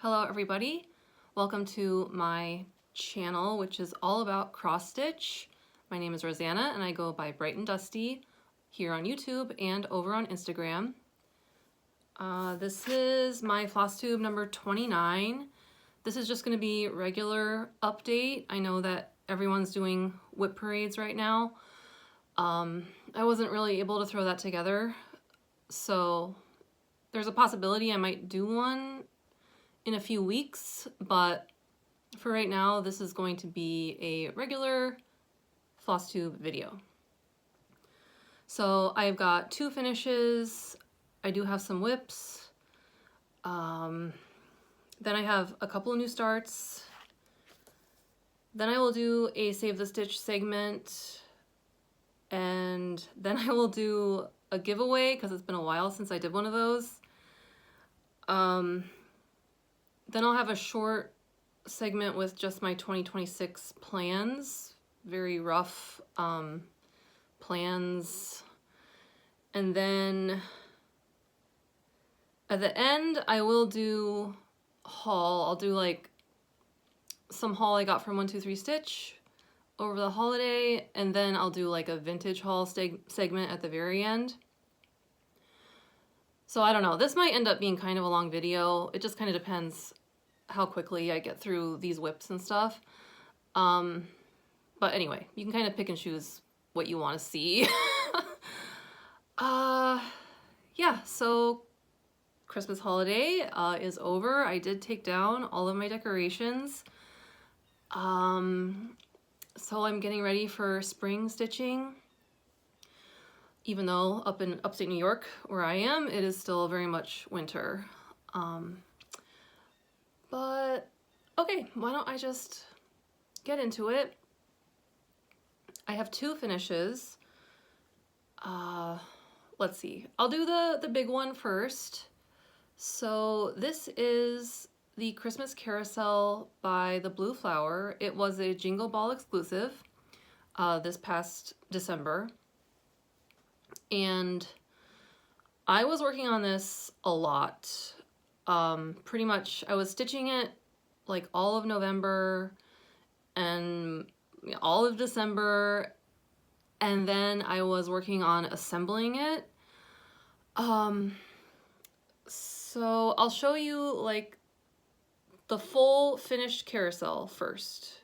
Hello everybody, welcome to my channel, which is all about cross stitch. My name is Rosanna and I go by brightanddusty here on YouTube and over on Instagram. This is my Flosstube number 29. This is just going to be regular update. I know that everyone's doing whip parades right now. I wasn't really able to throw that together, so there's a possibility I might do one in a few weeks, but for right now, this is going to be a regular Flosstube video. So I've got two finishes. I do have some whips. Then I have a couple of new starts. Then I will do a Save the Stitch segment. And then I will do a giveaway because it's been a while since I did one of those. Then I'll have a short segment with just my 2026 plans, very rough plans. And then at the end, I will do haul. I'll do like some haul I got from 123 Stitch over the holiday, and then I'll do like a vintage haul segment at the very end. So I don't know, this might end up being kind of a long video. It just kind of depends how quickly I get through these whips and stuff. But anyway, you can kind of pick and choose what you want to see. Yeah, so Christmas holiday is over. I did take down all of my decorations. So I'm getting ready for spring stitching. Even though up in upstate New York, where I am, it is still very much winter. But okay, why don't I just get into it? I have two finishes. Let's see, I'll do the big one first. So this is the Christmas Carousel by the Blue Flower. It was a Jingle Ball exclusive this past December. And I was working on this a lot. Pretty much I was stitching it like all of November and all of December, and then I was working on assembling it. So I'll show you like the full finished carousel first.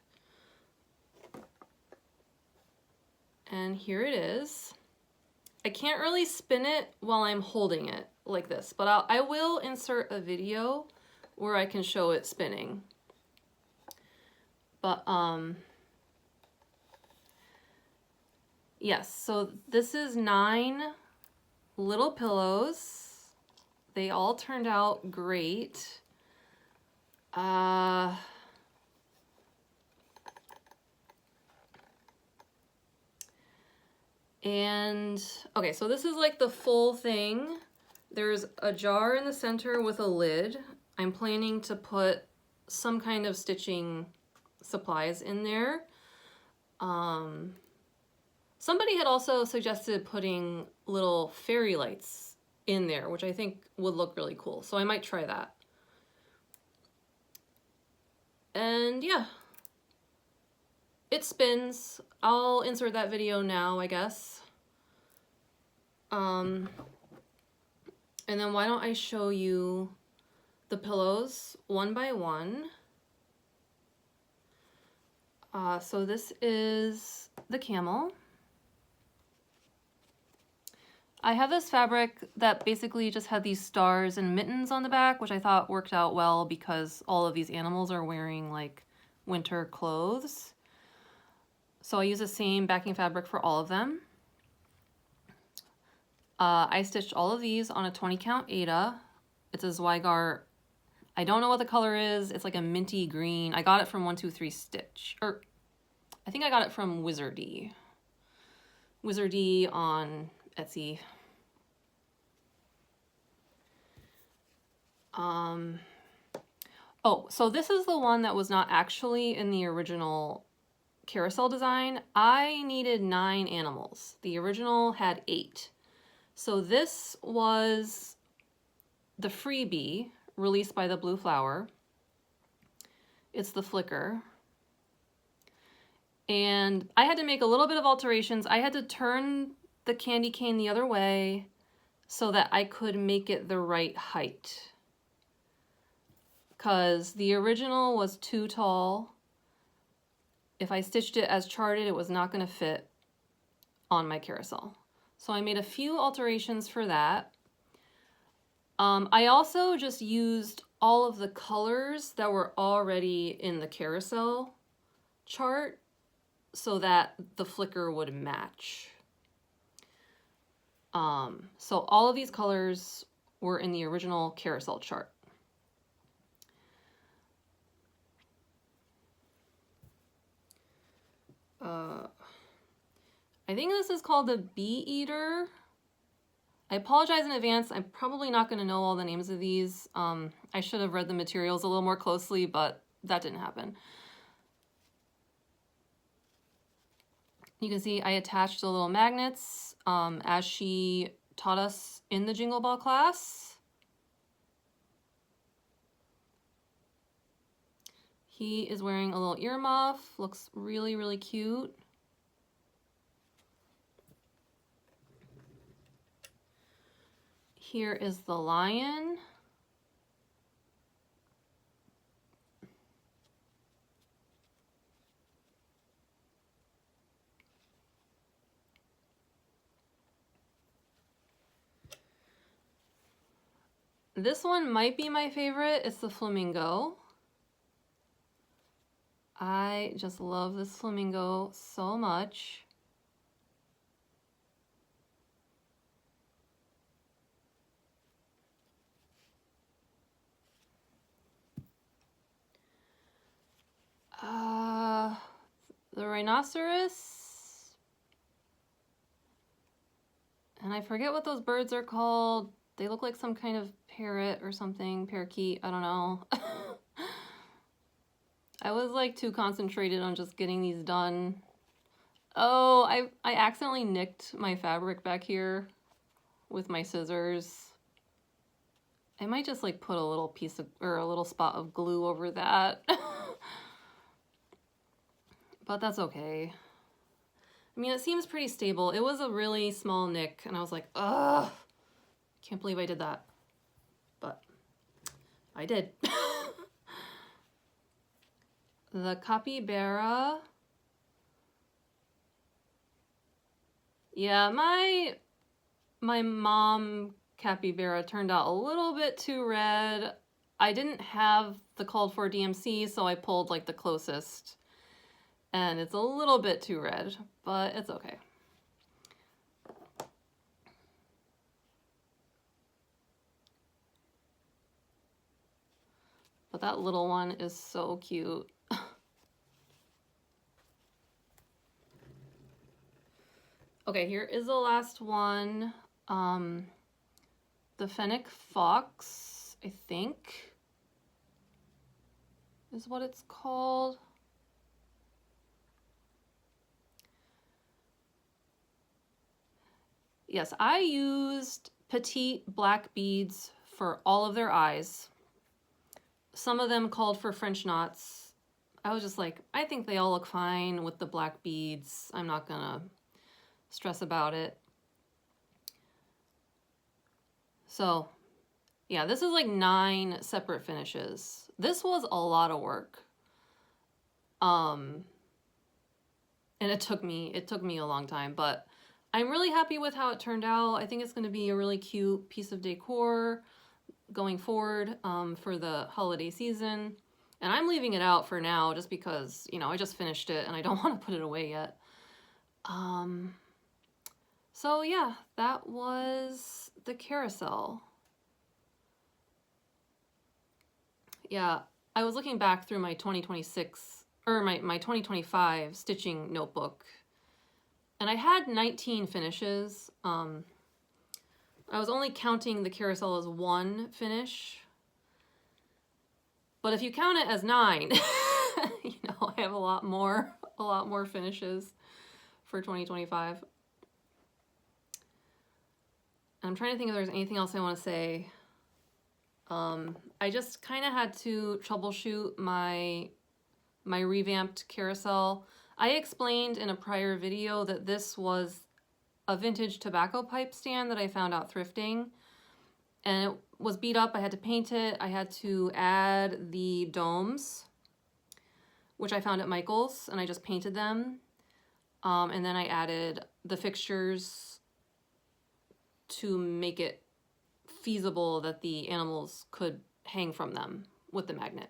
And here it is. I can't really spin it while I'm holding it like this, but I will insert a video where I can show it spinning. But yes, so this is 9 little pillows. They all turned out great. And okay, so this is like the full thing. There's a jar in the center with a lid. I'm planning to put some kind of stitching supplies in there. Somebody had also suggested putting little fairy lights in there, which I think would look really cool. So I might try that. And yeah, it spins. I'll insert that video now, I guess. And then why don't I show you the pillows one by one. So this is the camel. I have this fabric that basically just had these stars and mittens on the back, which I thought worked out well because all of these animals are wearing like winter clothes. So I use the same backing fabric for all of them. I stitched all of these on a 20 count Aida. It's a Zweigart. I don't know what the color is. It's like a minty green. I got it from 123 Stitch, or I think I got it from Wysocki. Wysocki on Etsy. Oh, so this is the one that was not actually in the original carousel design. I needed 9 animals. The original had 8. So this was the freebie released by the Blue Flower. It's the flicker. And I had to make a little bit of alterations. I had to turn the candy cane the other way so that I could make it the right height. Because the original was too tall. If I stitched it as charted, it was not going to fit on my carousel. So I made a few alterations for that. I also just used all of the colors that were already in the carousel chart so that the flicker would match. So all of these colors were in the original carousel chart. I think this is called the Bee Eater. I apologize in advance. I'm probably not going to know all the names of these. I should have read the materials a little more closely, but that didn't happen. You can see I attached the little magnets as she taught us in the Jingle Ball class. He is wearing a little earmuff, looks really, really cute. Here is the lion. This one might be my favorite. It's the flamingo. I just love this flamingo so much. The rhinoceros. And I forget what those birds are called. They look like some kind of parrot or something, parakeet, I don't know. I was like too concentrated on just getting these done. Oh, I accidentally nicked my fabric back here with my scissors. I might just like put a little piece of, or a little spot of glue over that. But that's okay. I mean, it seems pretty stable. It was a really small nick and I was like, ugh, can't believe I did that. But I did. The capybara. Yeah, my mom capybara turned out a little bit too red. I didn't have the called for DMC, so I pulled like the closest. And it's a little bit too red, but it's okay. But that little one is so cute. Okay, here is the last one. The Fennec Fox, I think, is what it's called. Yes, I used petite black beads for all of their eyes. Some of them called for French knots. I was just like, I think they all look fine with the black beads. I'm not gonna stress about it. So yeah, this is like 9 separate finishes. This was a lot of work. And it took me a long time, but I'm really happy with how it turned out. I think it's going to be a really cute piece of decor going forward for the holiday season. And I'm leaving it out for now just because, you know, I just finished it and I don't want to put it away yet. So yeah, that was the carousel. Yeah, I was looking back through my 2026, or my 2025 stitching notebook. And I had 19 finishes. I was only counting the carousel as 1 finish. But if you count it as 9, you know, I have a lot more finishes for 2025. I'm trying to think if there's anything else I want to say. I just kind of had to troubleshoot my my revamped carousel. I explained in a prior video that this was a vintage tobacco pipe stand that I found out thrifting, and it was beat up. I had to paint it. I had to add the domes, which I found at Michael's, and I just painted them. And then I added the fixtures to make it feasible that the animals could hang from them with the magnet.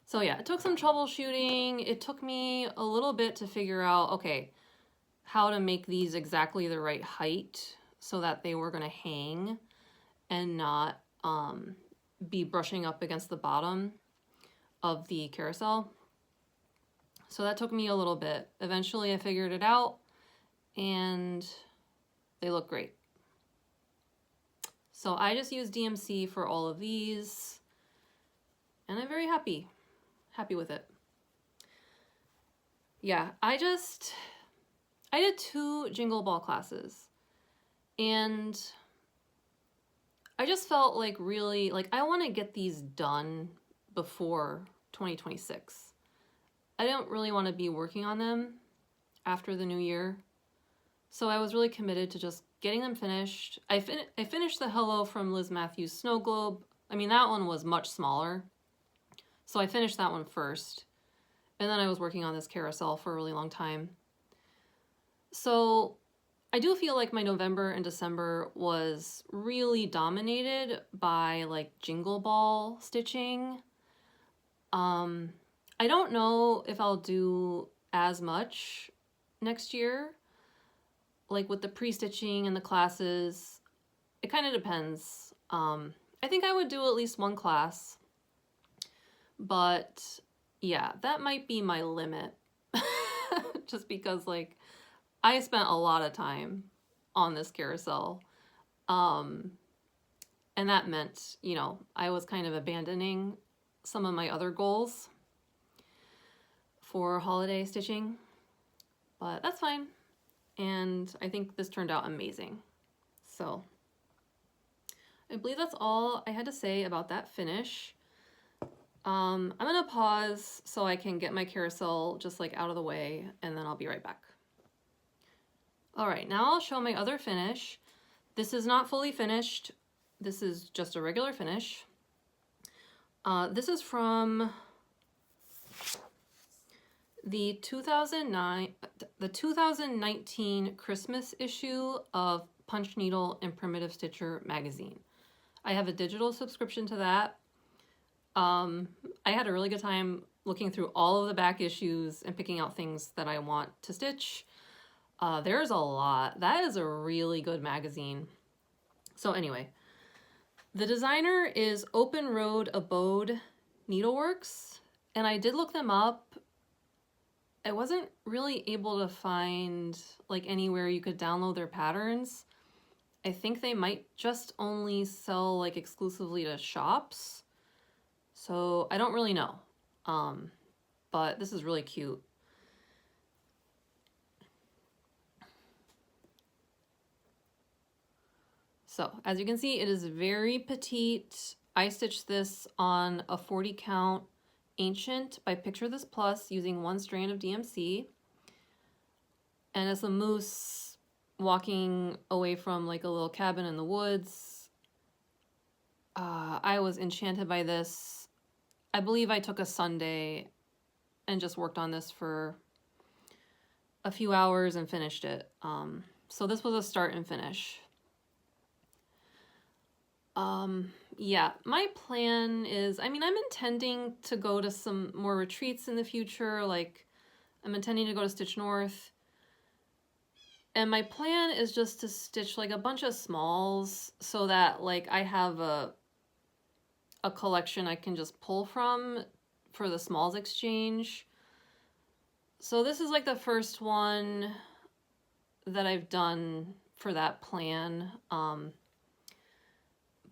So yeah, it took some troubleshooting. It took me a little bit to figure out, okay, how to make these exactly the right height so that they were gonna hang and not be brushing up against the bottom of the carousel. So that took me a little bit. Eventually I figured it out and they look great. So I just used DMC for all of these and I'm very happy with it. Yeah, I did 2 Jingle Ball classes and I just felt like really, like I want to get these done before 2026. I don't really want to be working on them after the new year. So I was really committed to just getting them finished. I finished the Hello from Liz Matthews Snow Globe. I mean, that one was much smaller. So I finished that one first. And then I was working on this carousel for a really long time. So I do feel like my November and December was really dominated by like Jingle Ball stitching. I don't know if I'll do as much next year, like with the pre-stitching and the classes. It kind of depends. I think I would do at least 1 class, but yeah, that might be my limit just because like I spent a lot of time on this carousel. And that meant, you know, I was kind of abandoning some of my other goals for holiday stitching, but that's fine. And I think this turned out amazing. So I believe that's all I had to say about that finish. I'm gonna pause so I can get my carousel just like out of the way and then I'll be right back. All right, now I'll show my other finish. This is not fully finished. This is just a regular finish. This is from the 2019 Christmas issue of Punch Needle and Primitive Stitcher magazine. I have a digital subscription to that. I had a really good time looking through all of the back issues and picking out things that I want to stitch. There's a lot. That is a really good magazine. So anyway, the designer is Open Road Abode Needleworks, and I did look them up. I wasn't really able to find like anywhere you could download their patterns. I think they might just only sell like exclusively to shops. So I don't really know. But this is really cute. So as you can see, it is very petite. I stitched this on a 40 count Ancient by Picture This Plus using 1 strand of DMC. And it's a moose walking away from like a little cabin in the woods. I was enchanted by this. I believe I took a Sunday and just worked on this for a few hours and finished it. So this was a start and finish. Yeah, my plan is, I mean, I'm intending to go to some more retreats in the future. Like, I'm intending to go to Stitch North. And my plan is just to stitch like a bunch of smalls so that like I have a collection I can just pull from for the smalls exchange. So this is like the first one that I've done for that plan.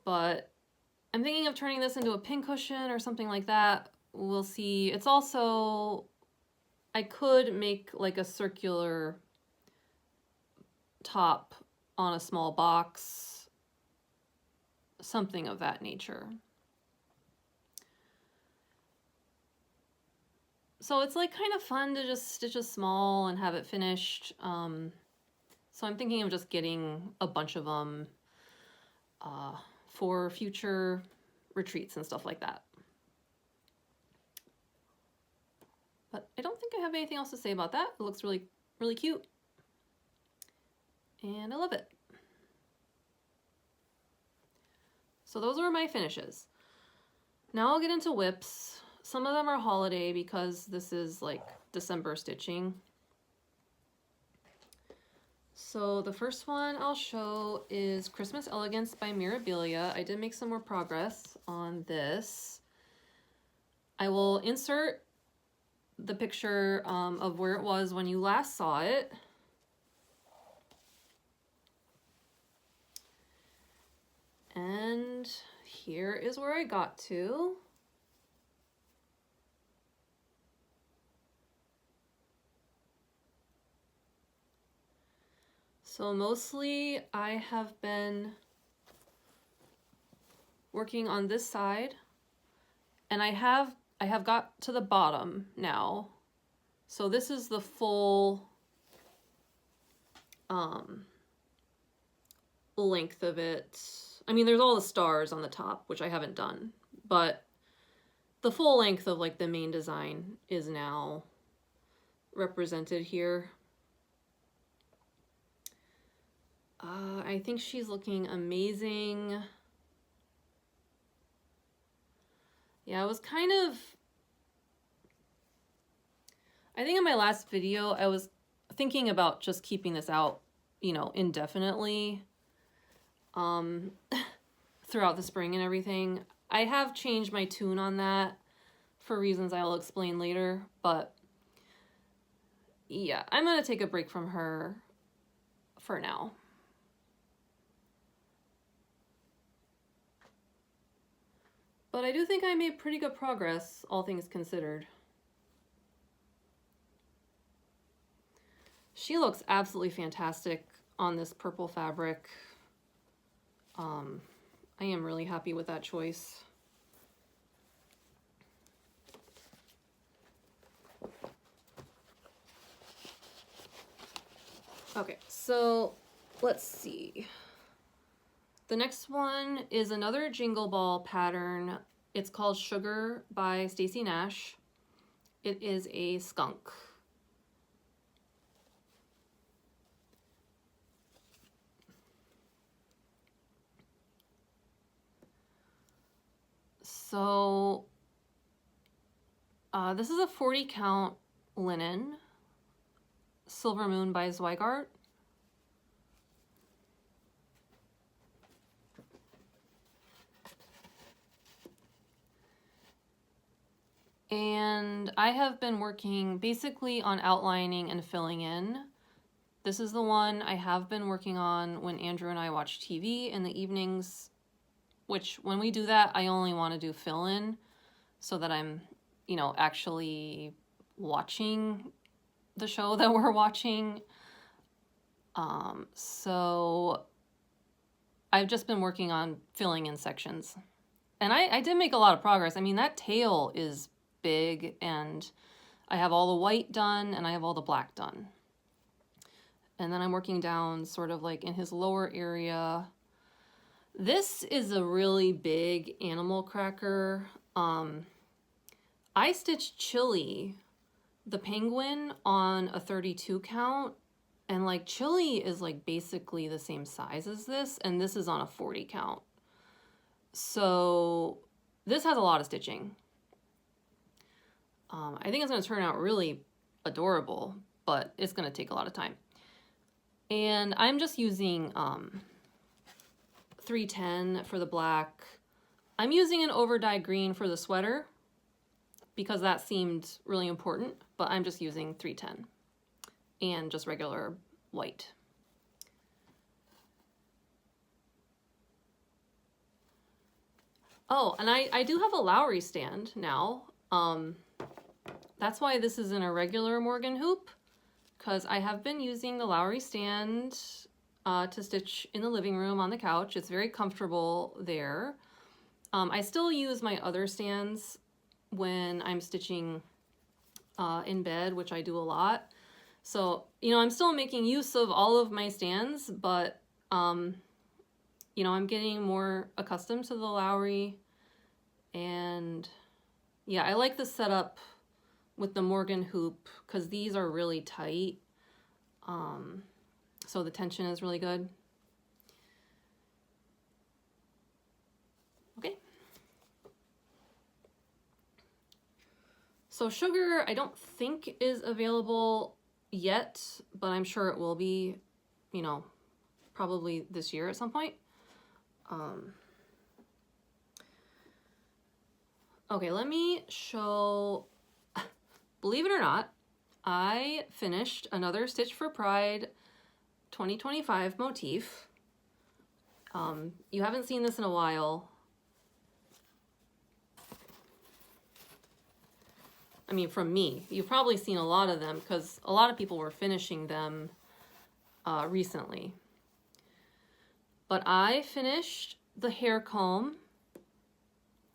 But I'm thinking of turning this into a pincushion or something like that. We'll see. It's also, I could make like a circular top on a small box, something of that nature. So it's like kind of fun to just stitch a small and have it finished. So I'm thinking of just getting a bunch of them for future retreats and stuff like that. But I don't think I have anything else to say about that. It looks really, really cute. And I love it. So those are my finishes. Now I'll get into whips. Some of them are holiday because this is like December stitching. So the first one I'll show is Christmas Elegance by Mirabilia. I did make some more progress on this. I will insert the picture of where it was when you last saw it. And here is where I got to. So mostly I have been working on this side, and I have got to the bottom now. So this is the full length of it. I mean, there's all the stars on the top, which I haven't done, but the full length of like the main design is now represented here. I think she's looking amazing. Yeah, I was kind of, I think in my last video, I was thinking about just keeping this out, you know, indefinitely throughout the spring and everything. I have changed my tune on that for reasons I'll explain later, but yeah, I'm gonna take a break from her for now. But I do think I made pretty good progress, all things considered. She looks absolutely fantastic on this purple fabric. I am really happy with that choice. Okay, so let's see. The next one is another Jingle Ball pattern. It's called Sugar by Stacy Nash. It is a skunk. So this is a 40 count linen, Silver Moon by Zweigart. And I have been working basically on outlining and filling in. This is the one I have been working on when Andrew and I watch TV in the evenings, which when we do that, I only want to do fill in so that I'm, you know, actually watching the show that we're watching. So I've just been working on filling in sections. And I did make a lot of progress. I mean, that tail is big, and I have all the white done and I have all the black done. And then I'm working down sort of like in his lower area. This is a really big animal cracker. I stitched Chili, the penguin, on a 32 count, and like Chili is like basically the same size as this, and this is on a 40 count. So this has a lot of stitching. I think it's going to turn out really adorable, but it's going to take a lot of time. And I'm just using 310 for the black. I'm using an over-dyed green for the sweater because that seemed really important, but I'm just using 310 and just regular white. Oh, and I do have a Lowry stand now. That's why this is in a regular Morgan hoop, because I have been using the Lowry stand to stitch in the living room on the couch. It's very comfortable there. I still use my other stands when I'm stitching in bed, which I do a lot. So, you know, I'm still making use of all of my stands, but, you know, I'm getting more accustomed to the Lowry. And yeah, I like the setup with the Morgan hoop because these are really tight. So the tension is really good. Okay. So sugar, I don't think is available yet, but I'm sure it will be, you know, probably this year at some point. Okay, let me show, believe it or not, I finished another Stitch for Pride 2025 motif. You haven't seen this in a while. I mean, from me. You've probably seen a lot of them because a lot of people were finishing them recently. But I finished the hair comb.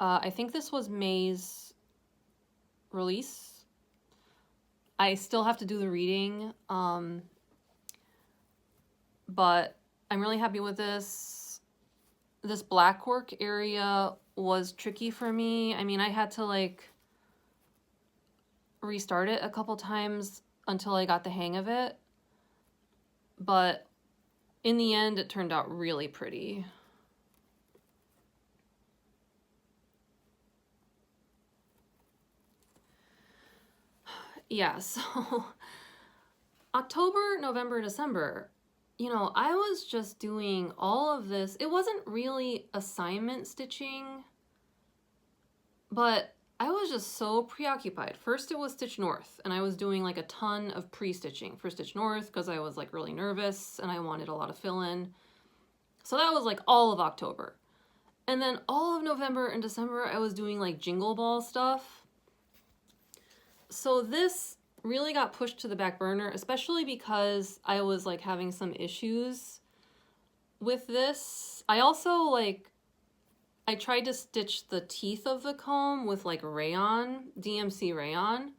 I think this was May's release. I still have to do the reading, but I'm really happy with this. This black work area was tricky for me. I mean, I had to like restart it a couple times until I got the hang of it, but in the end it turned out really pretty. Yeah, so October, November, December, you know, I was just doing all of this. It wasn't really assignment stitching, but I was just so preoccupied. First it was Stitch North, and I was doing like a ton of pre-stitching for Stitch North because I was like really nervous and I wanted a lot of fill-in. So that was like all of October. And then all of November and December I was doing like Jingle Ball stuff. So this really got pushed to the back burner, especially because I was like having some issues with this. I also like, I tried to stitch the teeth of the comb with like rayon, DMC rayon,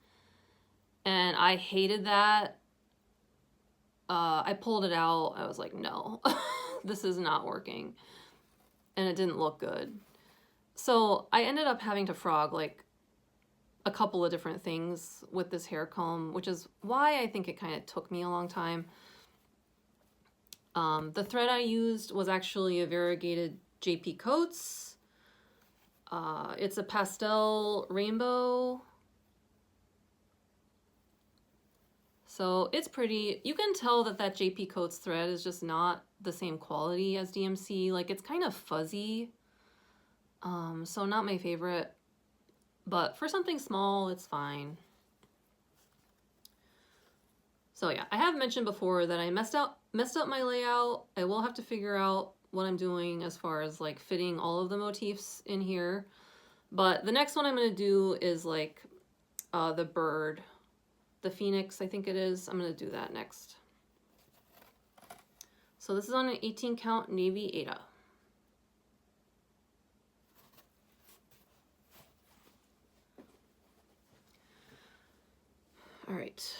and I hated that. I pulled it out. I was like, no, this is not working. And it didn't look good. So I ended up having to frog like a couple of different things with this hair comb, which is why I think it kind of took me a long time. The thread I used was actually a variegated JP Coats. It's a pastel rainbow. So it's pretty. You can tell that that JP Coats thread is just not the same quality as DMC. Like it's kind of fuzzy. So not my favorite. But for something small, it's fine. So yeah, I have mentioned before that I messed up my layout. I will have to figure out what I'm doing as far as like fitting all of the motifs in here. But the next one I'm going to do is like the bird, the phoenix, I think it is. I'm going to do that next. So this is on an 18 count navy Aida. All right.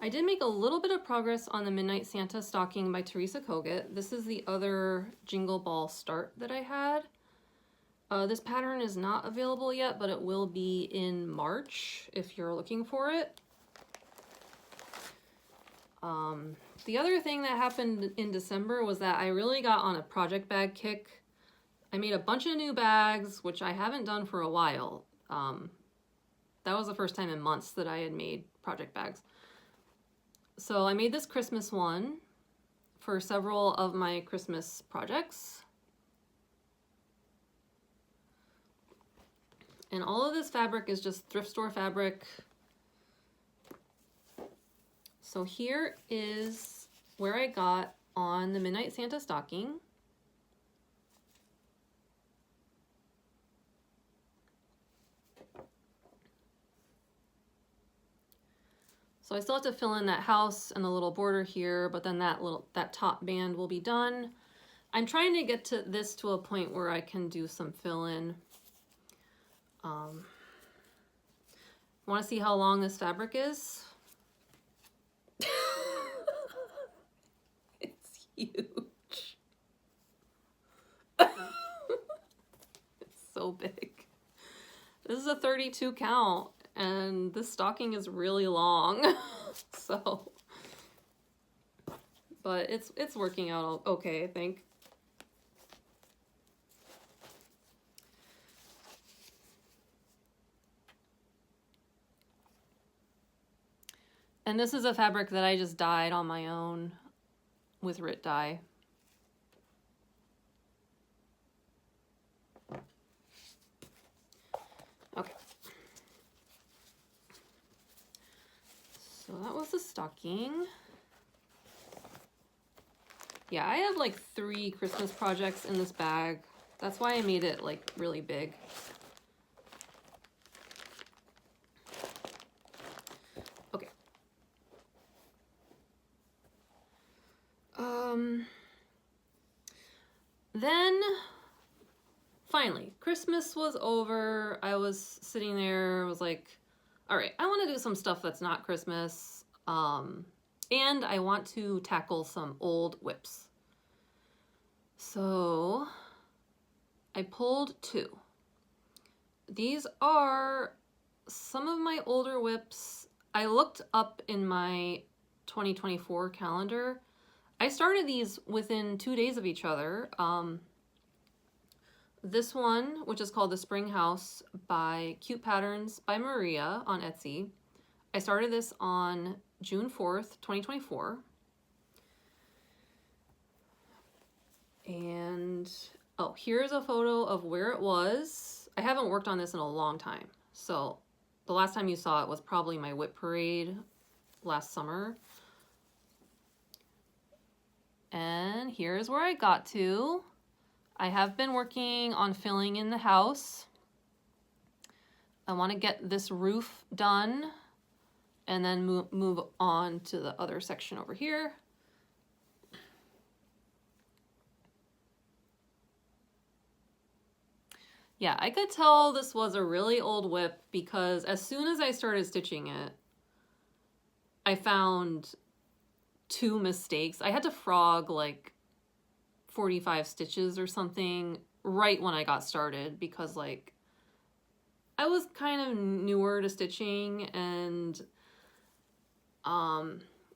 I did make a little bit of progress on the Midnight Santa stocking by Teresa Kogut. This is the other Jingle Ball start that I had. This pattern is not available yet, but it will be in March if you're looking for it. The other thing that happened in December was that I really got on a project bag kick. I made a bunch of new bags, which I haven't done for a while. That was the first time in months that I had made project bags. So I made this Christmas one for several of my Christmas projects. And all of this fabric is just thrift store fabric. So here is where I got on the Midnight Santa stocking. So I still have to fill in that house and the little border here, but then that top band will be done. I'm trying to get to this to a point where I can do some fill-in. Want to see how long this fabric is? It's huge. It's so big. This is a 32 count, and this stocking is really long. So, but it's working out okay, I think. And this is a fabric that I just dyed on my own with Rit dye. Okay. So that was the stocking. Yeah, I have like 3 Christmas projects in this bag. That's why I made it like really big. Okay. Then finally, Christmas was over. I was sitting there, I was like, all right, I want to do some stuff that's not Christmas. And I want to tackle some old whips. So I pulled 2. These are some of my older whips. I looked up in my 2024 calendar. I started these within 2 days of each other. This one, which is called the Spring House by Cute Patterns by Maria on Etsy. I started this on June 4th, 2024. And, oh, here's a photo of where it was. I haven't worked on this in a long time. So the last time you saw it was probably my whip parade last summer. And here's where I got to. I have been working on filling in the house. I want to get this roof done and then move on to the other section over here. Yeah, I could tell this was a really old whip because as soon as I started stitching it, I found 2 mistakes. I had to frog like 45 stitches or something right when I got started because like I was kind of newer to stitching, and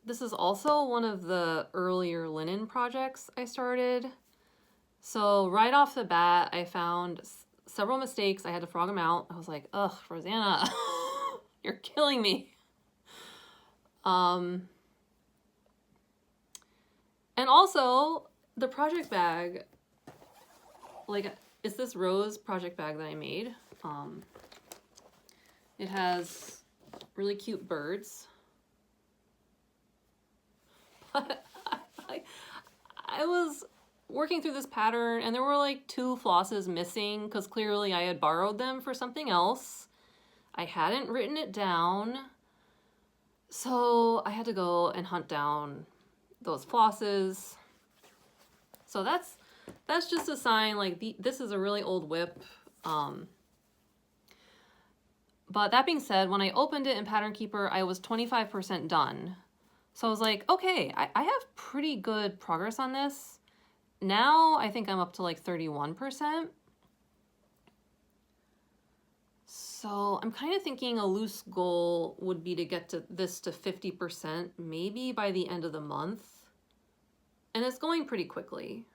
this is also one of the earlier linen projects I started. So right off the bat, I found several mistakes. I had to frog them out. I was like, ugh, Rosanna, you're killing me. And also the project bag, like it's this rose project bag that I made. It has really cute birds. But I was working through this pattern and there were like 2 flosses missing because clearly I had borrowed them for something else. I hadn't written it down. So I had to go and hunt down those flosses. So that's just a sign like this is a really old whip. But that being said, when I opened it in Pattern Keeper, I was 25% done. So I was like, okay, I have pretty good progress on this. Now I think I'm up to like 31%. So I'm kind of thinking a loose goal would be to get to this to 50% maybe by the end of the month. And it's going pretty quickly.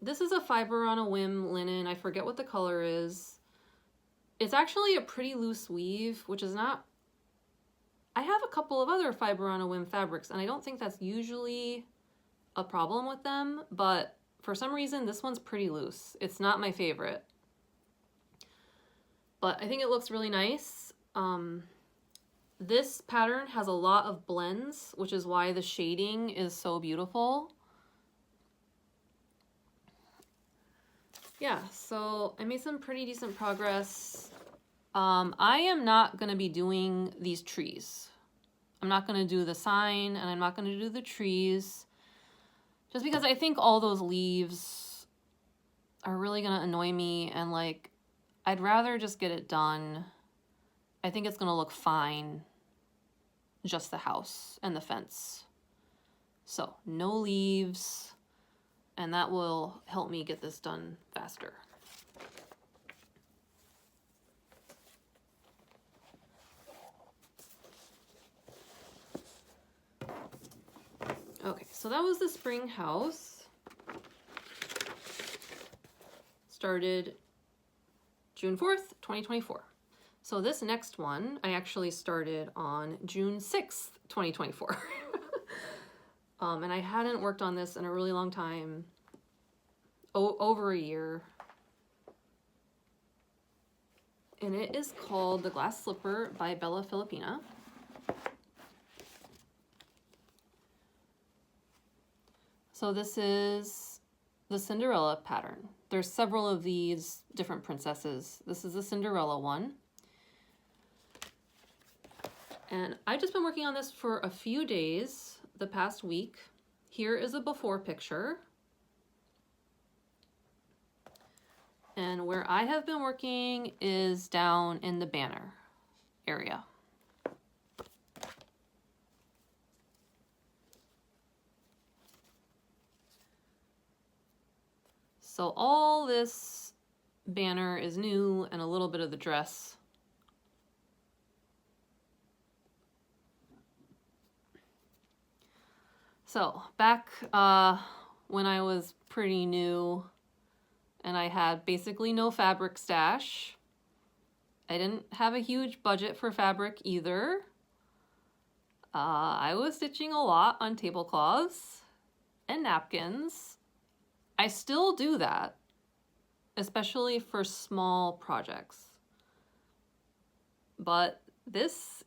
This is a fiber on a whim linen. I forget what the color is. It's actually a pretty loose weave, which is not... I have a couple of other fiber on a whim fabrics, and I don't think that's usually a problem with them, but for some reason, this one's pretty loose. It's not my favorite. But I think it looks really nice. This pattern has a lot of blends, which is why the shading is so beautiful. Yeah, so I made some pretty decent progress. I am not going to be doing these trees. I'm not going to do the sign, and I'm not going to do the trees. Just because I think all those leaves are really going to annoy me, and like, I'd rather just get it done. I think it's gonna look fine, just the house and the fence. So no leaves, and that will help me get this done faster. Okay, so that was the spring house. Started June 4th, 2024. So this next one, I actually started on June 6th, 2024. And I hadn't worked on this in a really long time, over a year. And it is called The Glass Slipper by Bella Filipina. So this is the Cinderella pattern. There's several of these different princesses. This is the Cinderella one. And I've just been working on this for a few days, the past week. Here is a before picture. And where I have been working is down in the banner area. So all this banner is new and a little bit of the dress. So back when I was pretty new and I had basically no fabric stash, I didn't have a huge budget for fabric either. I was stitching a lot on tablecloths and napkins. I still do that, especially for small projects. But this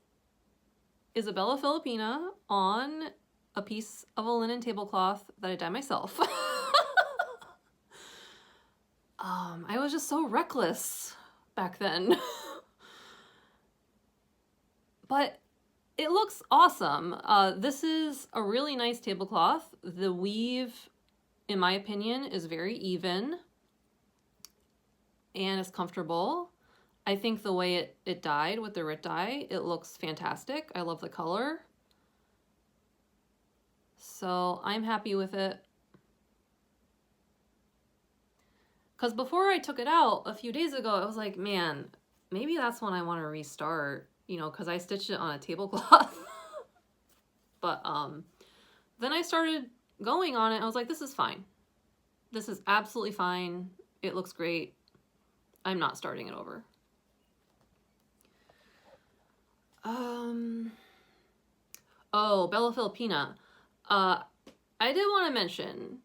is a Bella Filipina on a piece of a linen tablecloth that I dye myself. I was just so reckless back then. But it looks awesome. This is a really nice tablecloth. The weave, in my opinion, is very even and it's comfortable. I think the way it dyed with the Rit dye, it looks fantastic. I love the color. So I'm happy with it. Because before I took it out a few days ago, I was like, man, maybe that's when I want to restart, you know, because I stitched it on a tablecloth. But then I started going on it. I was like, this is fine. This is absolutely fine. It looks great. I'm not starting it over. Oh, Bella Filipina. I did want to mention,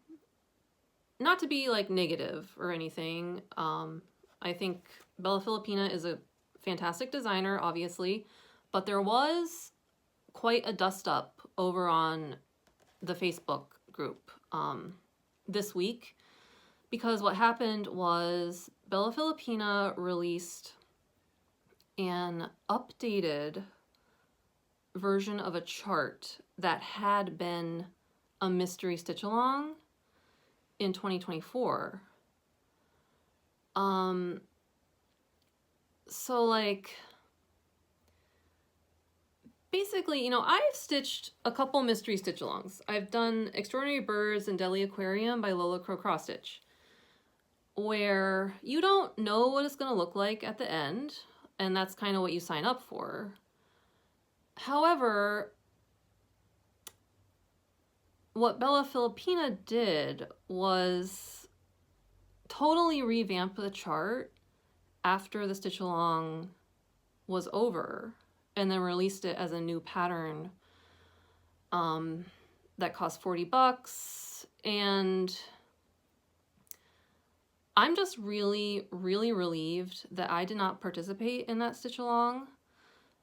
not to be like negative or anything. I think Bella Filipina is a fantastic designer, obviously, but there was quite a dust up over on the Facebook group this week, because what happened was Bella Filipina released an updated version of a chart that had been a mystery stitch along in 2024. So like, basically, you know, I've stitched a couple mystery stitch alongs. I've done Extraordinary Birds and Deadly Aquarium by Lola Crow Cross Stitch, where you don't know what it's gonna look like at the end, and that's kind of what you sign up for. However, what Bella Filipina did was totally revamp the chart after the stitch along was over, and then released it as a new pattern that cost $40. And I'm just really, really relieved that I did not participate in that stitch along,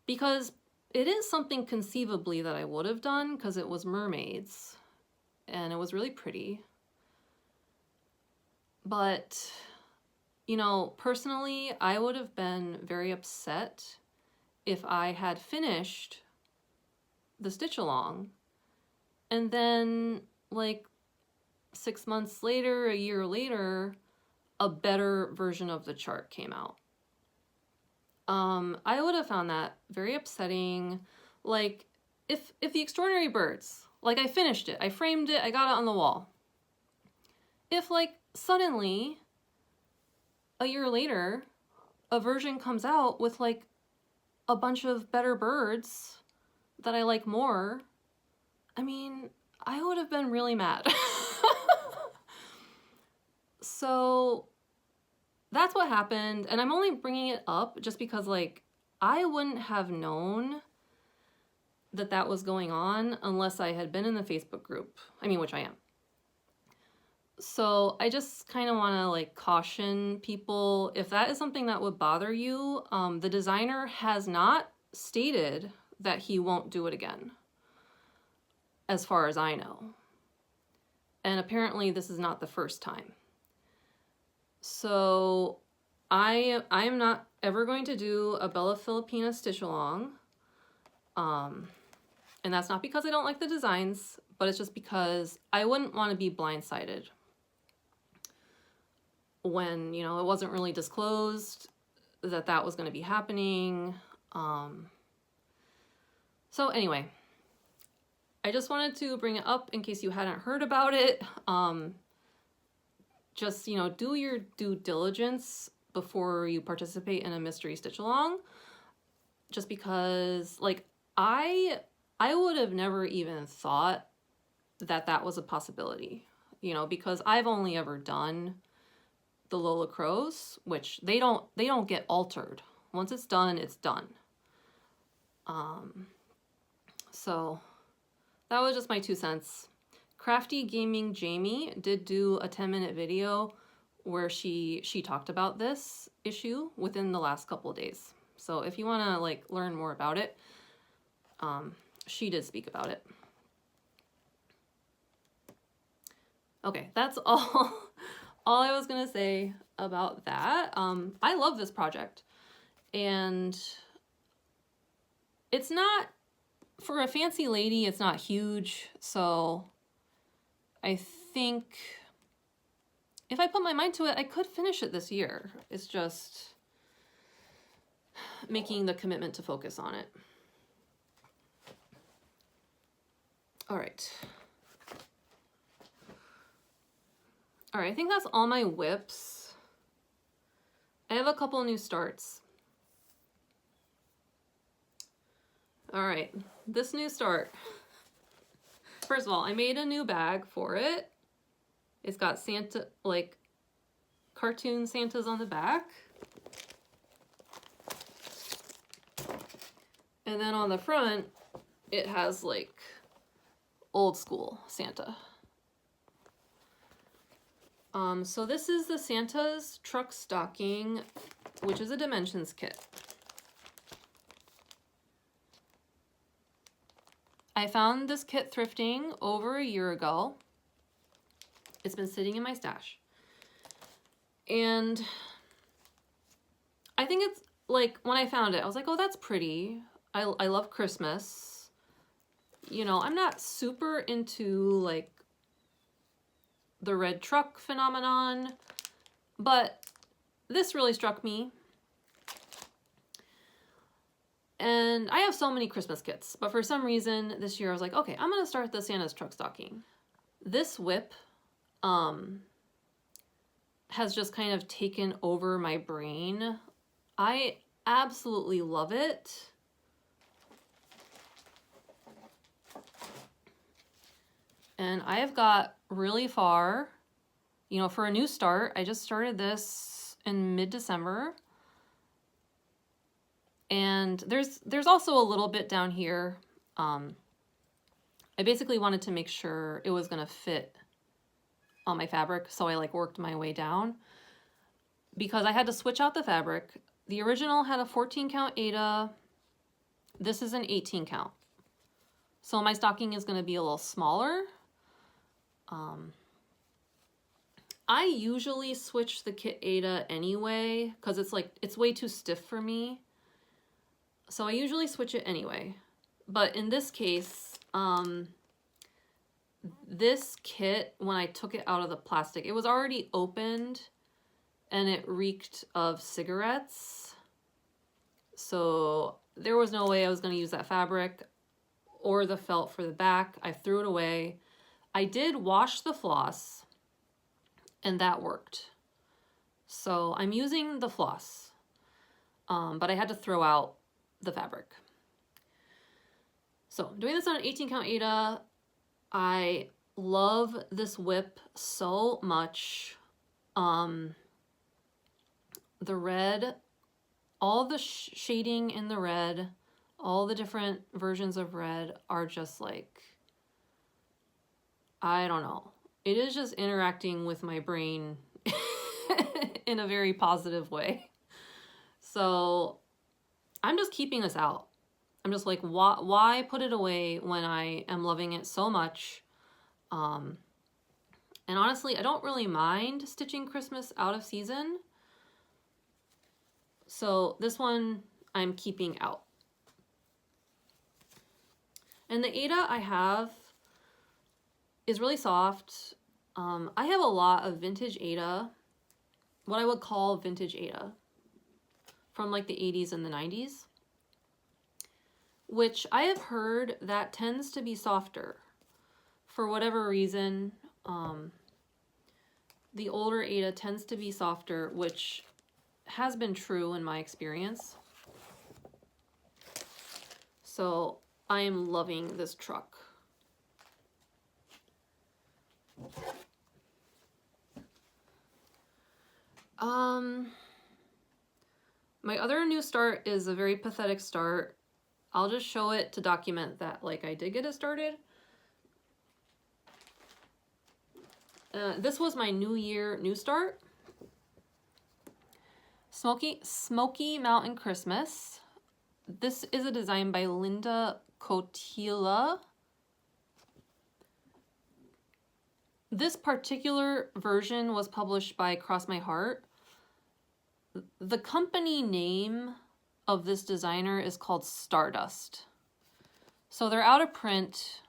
because it is something conceivably that I would have done, because it was mermaids and it was really pretty. But, you know, personally, I would have been very upset if I had finished the stitch along and then like 6 months later, a year later, a better version of the chart came out. I would have found that very upsetting. Like, if the Extraordinary Birds, like, I finished it, I framed it, I got it on the wall. If, like, suddenly, a year later, a version comes out with, like, a bunch of better birds that I like more, I mean, I would have been really mad. So that's what happened, and I'm only bringing it up just because, like, I wouldn't have known that that was going on unless I had been in the Facebook group. I mean, which I am. So I just kind of want to, like, caution people, if that is something that would bother you, the designer has not stated that he won't do it again, as far as I know. And apparently this is not the first time. So I am not ever going to do a Bella Filipina stitch along. And that's not because I don't like the designs, but it's just because I wouldn't want to be blindsided when, you know, it wasn't really disclosed that that was going to be happening. So anyway, I just wanted to bring it up in case you hadn't heard about it. Just, you know, do your due diligence before you participate in a mystery stitch along. Just because, like, I would have never even thought that that was a possibility, you know, because I've only ever done the Lola Crows, which they don't get altered. Once it's done, it's done. So that was just my 2 cents. Crafty Gaming Jamie did do a 10-minute video where she talked about this issue within the last couple of days. So if you want to, like, learn more about it, she did speak about it. Okay, that's all I was gonna say about that. I love this project, and it's not, for a fancy lady, it's not huge, so I think if I put my mind to it, I could finish it this year. It's just making the commitment to focus on it. All right. All right, I think that's all my whips. I have a couple new starts. All right, this new start. First of all, I made a new bag for it. It's got Santa, like, cartoon Santas on the back. And then on the front, it has, like, old school Santa. So this is the Santa's Truck Stocking, which is a dimensions kit. I found this kit thrifting over a year ago. It's been sitting in my stash. And I think it's, like, when I found it, I was like, oh, that's pretty. I love Christmas. You know, I'm not super into, like, the red truck phenomenon, but this really struck me. And I have so many Christmas kits, but for some reason this year I was like, okay, I'm gonna start the Santa's Truck Stocking. This whip has just kind of taken over my brain. I absolutely love it. And I have got really far, you know, for a new start. I just started this in mid-December. And there's also a little bit down here. I basically wanted to make sure it was gonna fit on my fabric, so I, like, worked my way down. Because I had to switch out the fabric. The original had a 14 count Aida. This is an 18 count. So my stocking is gonna be a little smaller. I usually switch the kit Aida anyway, because it's, like, it's way too stiff for me. So I usually switch it anyway. But in this case, this kit, when I took it out of the plastic, it was already opened and it reeked of cigarettes. So there was no way I was going to use that fabric or the felt for the back. I threw it away. I did wash the floss and that worked. So I'm using the floss, but I had to throw out the fabric. So I'm doing this on an 18 count Aida. I love this whip so much. The red, all the shading in the red, all the different versions of red are just like, I don't know. It is just interacting with my brain in a very positive way. So I'm just keeping this out. I'm just like, why put it away when I am loving it so much? And honestly, I don't really mind stitching Christmas out of season. So this one I'm keeping out. And the Aida I have is really soft. I have a lot of vintage Aida, what I would call vintage Aida, from like the 80s and the 90s, which I have heard that tends to be softer for whatever reason. The older Aida tends to be softer, which has been true in my experience. So I am loving this truck. My other new start is a very pathetic start. I'll just show it to document that like I did get it started. This was my New Year new start. Smoky Mountain Christmas. This is a design by Linda Kotila. This particular version was published by Cross My Heart. The company name of this designer is called Stardust. So they're out of print.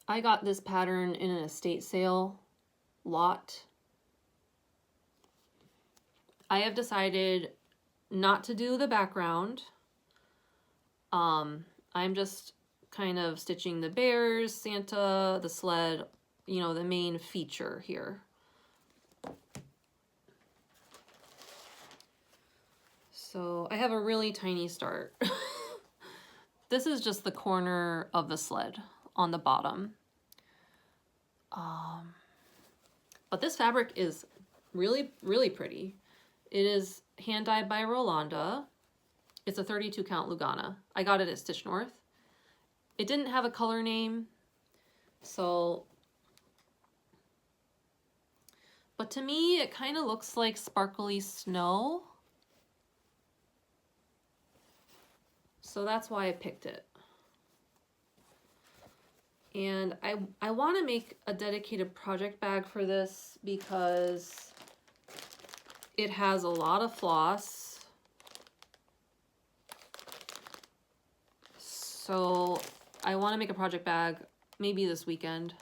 I got this pattern in an estate sale lot. I have decided not to do the background. I'm just kind of stitching the bears, Santa, the sled, you know, the main feature here. So I have a really tiny start. This is just the corner of the sled on the bottom. But this fabric is really, really pretty. It is hand dyed by Rolanda. It's a 32 count Lugana. I got it at Stitch North. It didn't have a color name, so, but to me it kind of looks like sparkly snow. So that's why I picked it. And I want to make a dedicated project bag for this because it has a lot of floss. So I want to make a project bag maybe this weekend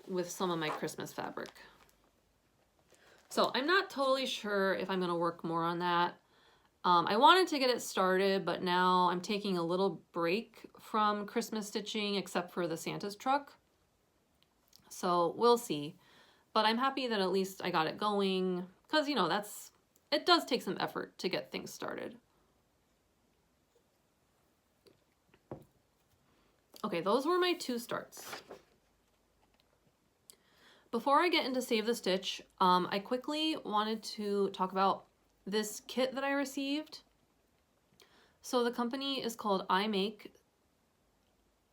with some of my Christmas fabric. So I'm not totally sure if I'm going to work more on that. I wanted to get it started, but now I'm taking a little break from Christmas stitching except for the Santa's truck. So we'll see. But I'm happy that at least I got it going because, you know, it does take some effort to get things started. Okay, those were my two starts. Before I get into Save the Stitch, I quickly wanted to talk about this kit that I received. So the company is called I Make.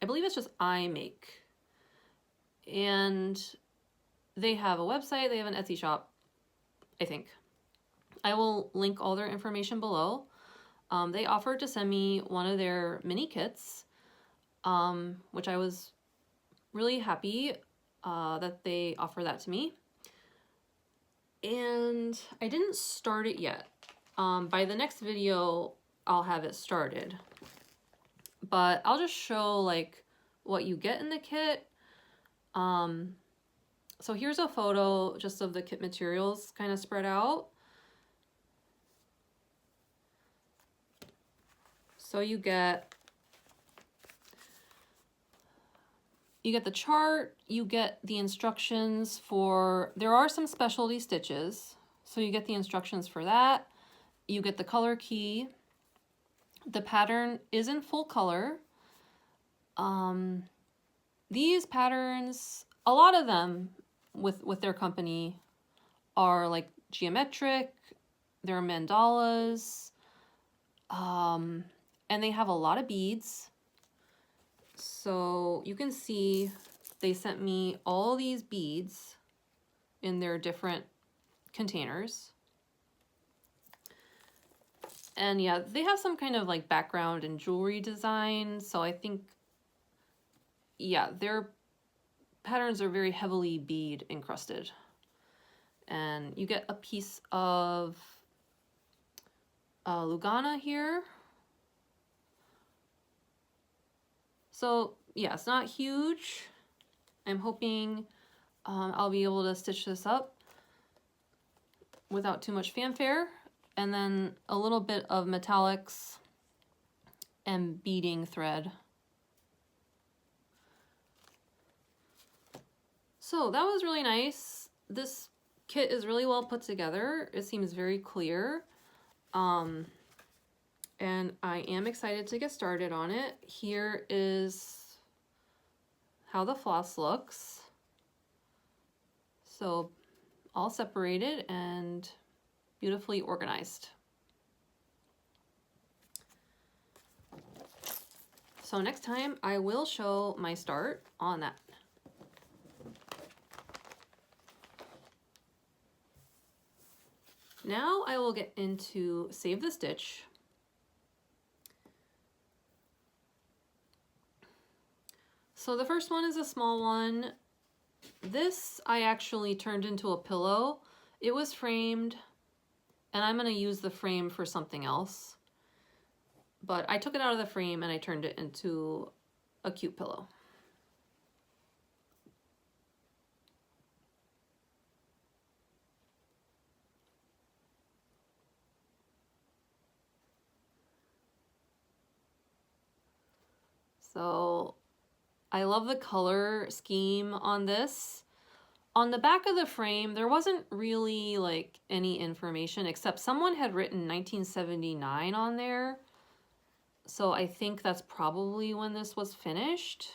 I believe it's just I Make. And they have a website, they have an Etsy shop, I think. I will link all their information below. They offered to send me one of their mini kits, which I was really happy that they offer that to me. And I didn't start it yet. By the next video, I'll have it started. But I'll just show like what you get in the kit. So here's a photo just of the kit materials kind of spread out. So you get the chart, you get the instructions for, there are some specialty stitches. So you get the instructions for that. You get the color key. The pattern is in full color. These patterns, a lot of them with their company are like geometric, they're mandalas, and they have a lot of beads. So you can see they sent me all these beads in their different containers. And yeah, they have some kind of like background and jewelry design. So I think, yeah, their patterns are very heavily bead encrusted. And you get a piece of Lugana here. So yeah, it's not huge. I'm hoping I'll be able to stitch this up without too much fanfare. And then a little bit of metallics and beading thread. So that was really nice. This kit is really well put together. It seems very clear. And I am excited to get started on it. Here is how the floss looks. So all separated and beautifully organized. So next time I will show my start on that. Now I will get into Save the Stitch. So the first one is a small one. This I actually turned into a pillow. It was framed, and I'm going to use the frame for something else. But I took it out of the frame and I turned it into a cute pillow. So I love the color scheme on this. On the back of the frame, there wasn't really like any information except someone had written 1979 on there. So I think that's probably when this was finished.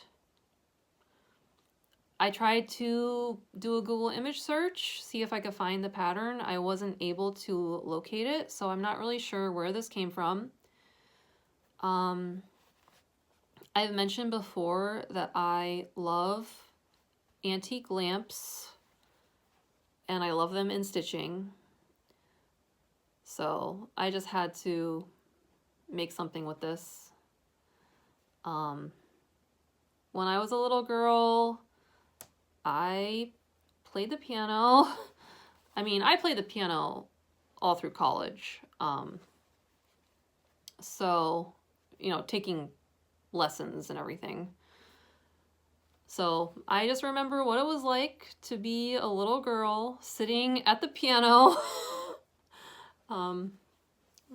I tried to do a Google image search, see if I could find the pattern. I wasn't able to locate it, so I'm not really sure where this came from. I've mentioned before that I love antique lamps and I love them in stitching. So I just had to make something with this. When I was a little girl, I played the piano. I mean, I played the piano all through college. So, you know, taking lessons and everything. So I just remember what it was like to be a little girl sitting at the piano.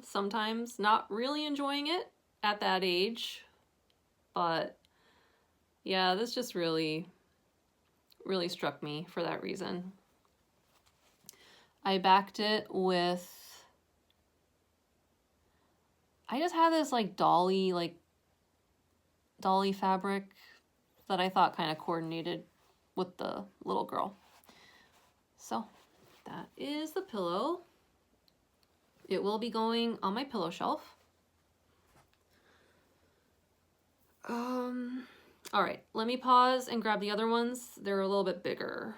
Sometimes not really enjoying it at that age, but yeah, this just really struck me for that reason. I backed it with, I just had this like dolly fabric that I thought kind of coordinated with the little girl. So that is the pillow. It will be going on my pillow shelf. All right, let me pause and grab the other ones. They're a little bit bigger.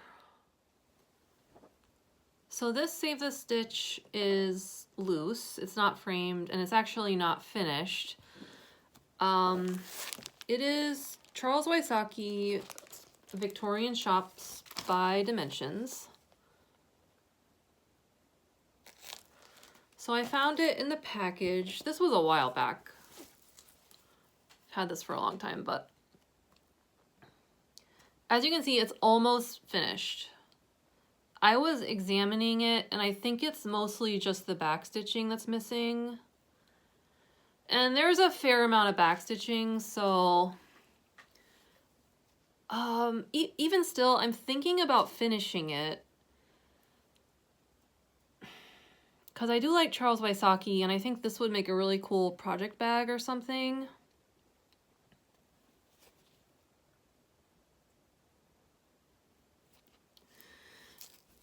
So this Save the Stitch is loose. It's not framed and it's actually not finished. It is Charles Wysocki Victorian Shops by Dimensions. So I found it in the package. This was a while back. I've had this for a long time, but as you can see, it's almost finished. I was examining it, and I think it's mostly just the back stitching that's missing. And there's a fair amount of back stitching, so even still, I'm thinking about finishing it. Because I do like Charles Wysocki, and I think this would make a really cool project bag or something.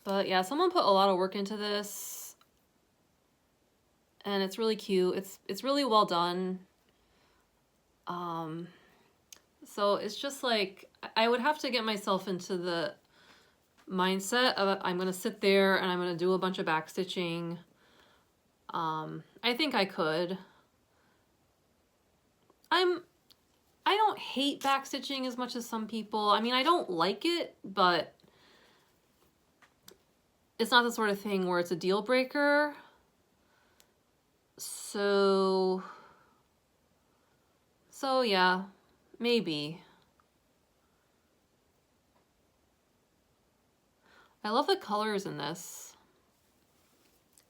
But yeah, someone put a lot of work into this, and it's really cute. It's really well done. So it's just like, I would have to get myself into the mindset of I'm gonna sit there and I'm gonna do a bunch of back stitching. I think I could. I don't hate back stitching as much as some people. I mean, I don't like it, but it's not the sort of thing where it's a deal breaker. So yeah, maybe. I love the colors in this.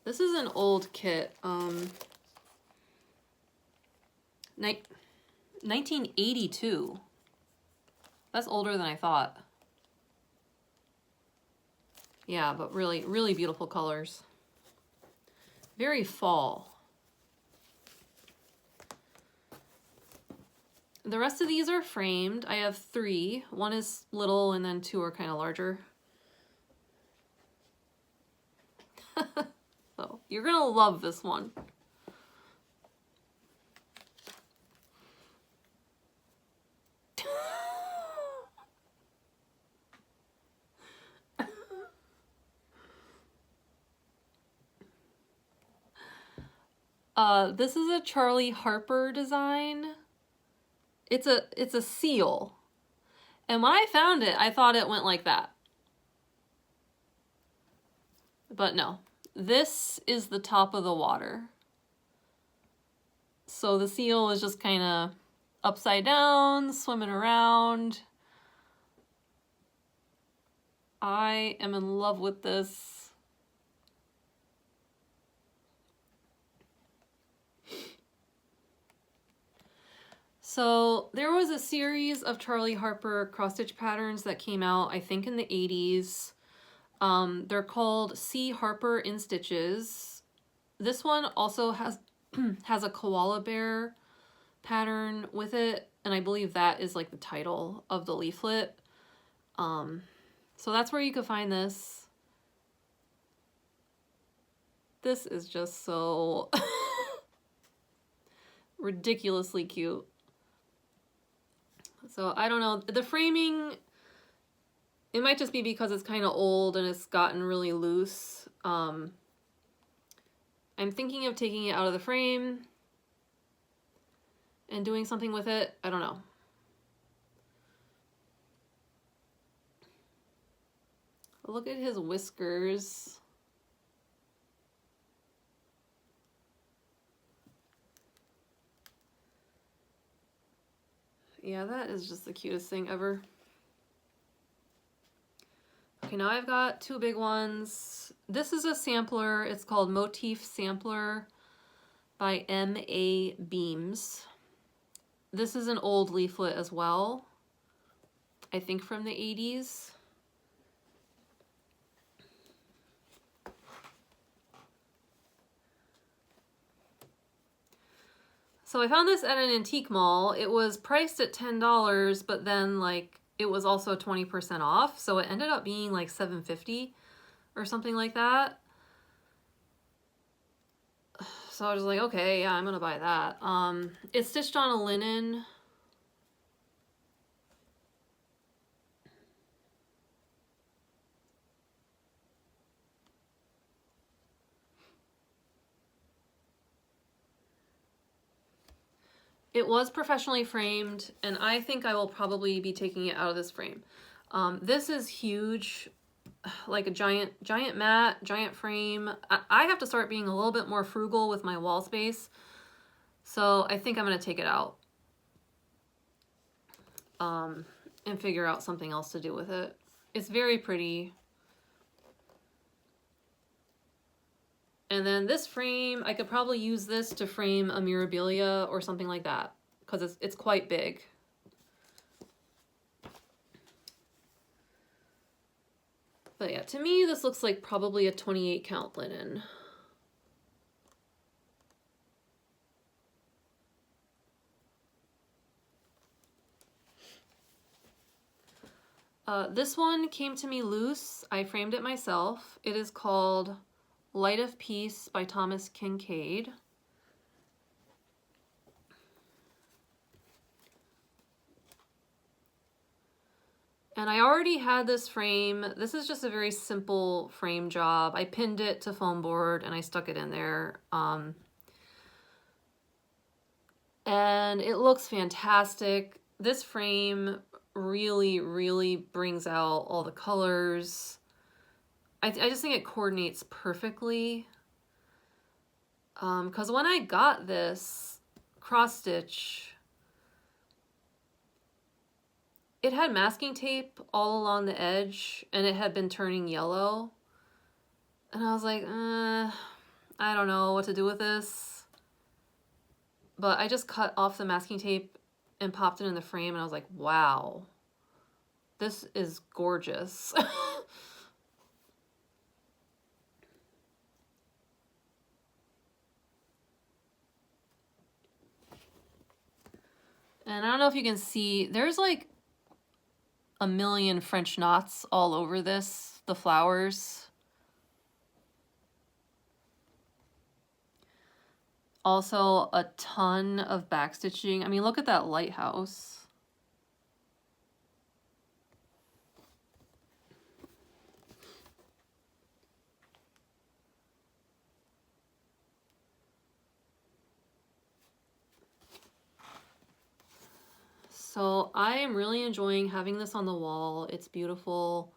This is an old kit. 1982. That's older than I thought. Yeah, but really, really beautiful colors. Very fall. The rest of these are framed. I have 3. One is little and then 2 are kind of larger. So you're gonna love this one. This is a Charlie Harper design. It's a seal. And when I found it, I thought it went like that. But no. This is the top of the water. So the seal is just kind of upside down, swimming around. I am in love with this. So there was a series of Charlie Harper cross-stitch patterns that came out, I think in the 80s. They're called C. Harper in Stitches. This one also has has a koala bear pattern with it, and I believe that is like the title of the leaflet. So that's where you could find this. This is just so ridiculously cute. So I don't know, the framing, it might just be because it's kind of old and it's gotten really loose. I'm thinking of taking it out of the frame and doing something with it. I don't know. Look at his whiskers. Yeah, that is just the cutest thing ever. Okay, now I've got 2 big ones. This is a sampler. It's called Motif Sampler by M.A. Beams. This is an old leaflet as well. I think from the 80s. So I found this at an antique mall. It was priced at $10, but then like it was also 20% off. So it ended up being like $7.50 or something like that. So I was like, okay, yeah, I'm gonna buy that. It's stitched on a linen. It was professionally framed, and I think I will probably be taking it out of this frame. This is huge, like a giant mat, giant frame. I have to start being a little bit more frugal with my wall space, so I think I'm going to take it out and figure out something else to do with it. It's very pretty. And then this frame, I could probably use this to frame a Mirabilia or something like that, because it's quite big. But yeah, to me, this looks like probably a 28 count linen. This one came to me loose. I framed it myself. It is called Light of Peace by Thomas Kinkade. And I already had this frame. This is just a very simple frame job. I pinned it to foam board and I stuck it in there. And it looks fantastic. This frame really brings out all the colors. I just think it coordinates perfectly. Because when I got this cross stitch, it had masking tape all along the edge and it had been turning yellow. And I was like, I don't know what to do with this. But I just cut off the masking tape and popped it in the frame and I was like, wow, this is gorgeous. And I don't know if you can see, there's like a million French knots all over this, the flowers. Also a ton of backstitching. I mean, look at that lighthouse. So I am really enjoying having this on the wall. It's beautiful.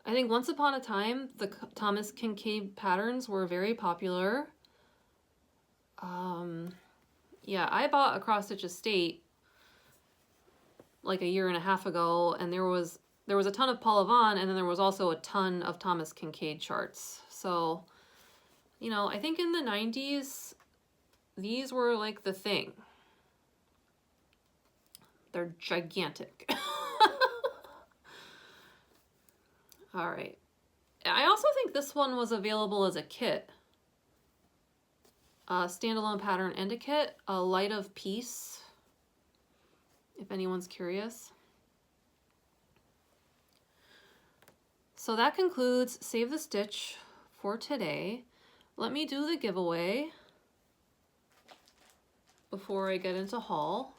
I think once upon a time, the Thomas Kinkade patterns were very popular. Yeah, I bought a cross stitch estate like a year and a half ago, and there was a ton of Paula Vaughn, and then there was also a ton of Thomas Kinkade charts. So, you know, I think in the 90s, these were like the thing. They're gigantic. All right. I also think this one was available as a kit. Standalone pattern and a kit. A Light of Peace, if anyone's curious. So that concludes Save the Stitch for today. Let me do the giveaway before I get into haul.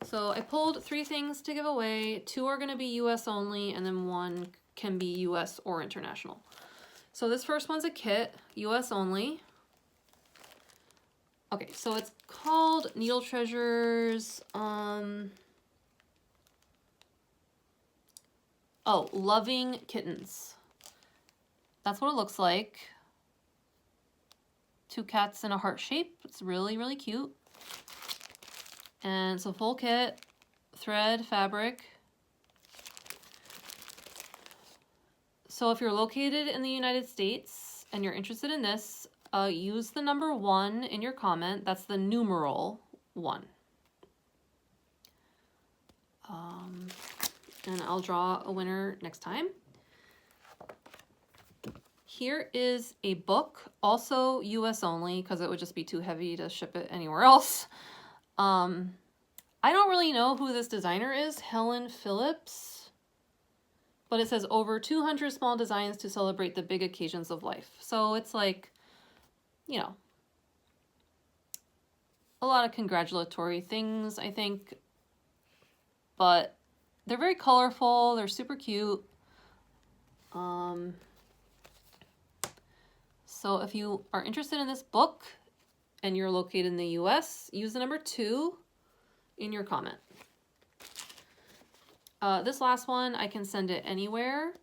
So I pulled 3 things to give away. 2 are going to be US only, and then 1 can be US or international. So this first one's a kit, US only. Okay, so it's called Needle Treasures. Oh, Loving Kittens. That's what it looks like. 2 cats in a heart shape. It's really cute. And it's a full kit, thread, fabric. So if you're located in the United States and you're interested in this, use the number 1 in your comment. That's the numeral 1. And I'll draw a winner next time. Here is a book, also US only, because it would just be too heavy to ship it anywhere else. I don't really know who this designer is, Helen Phillips, but it says over 200 small designs to celebrate the big occasions of life. So it's like, you know, a lot of congratulatory things, I think, but they're very colorful. They're super cute. So if you are interested in this book and you're located in the US, use the number 2 in your comment. This last one, I can send it anywhere.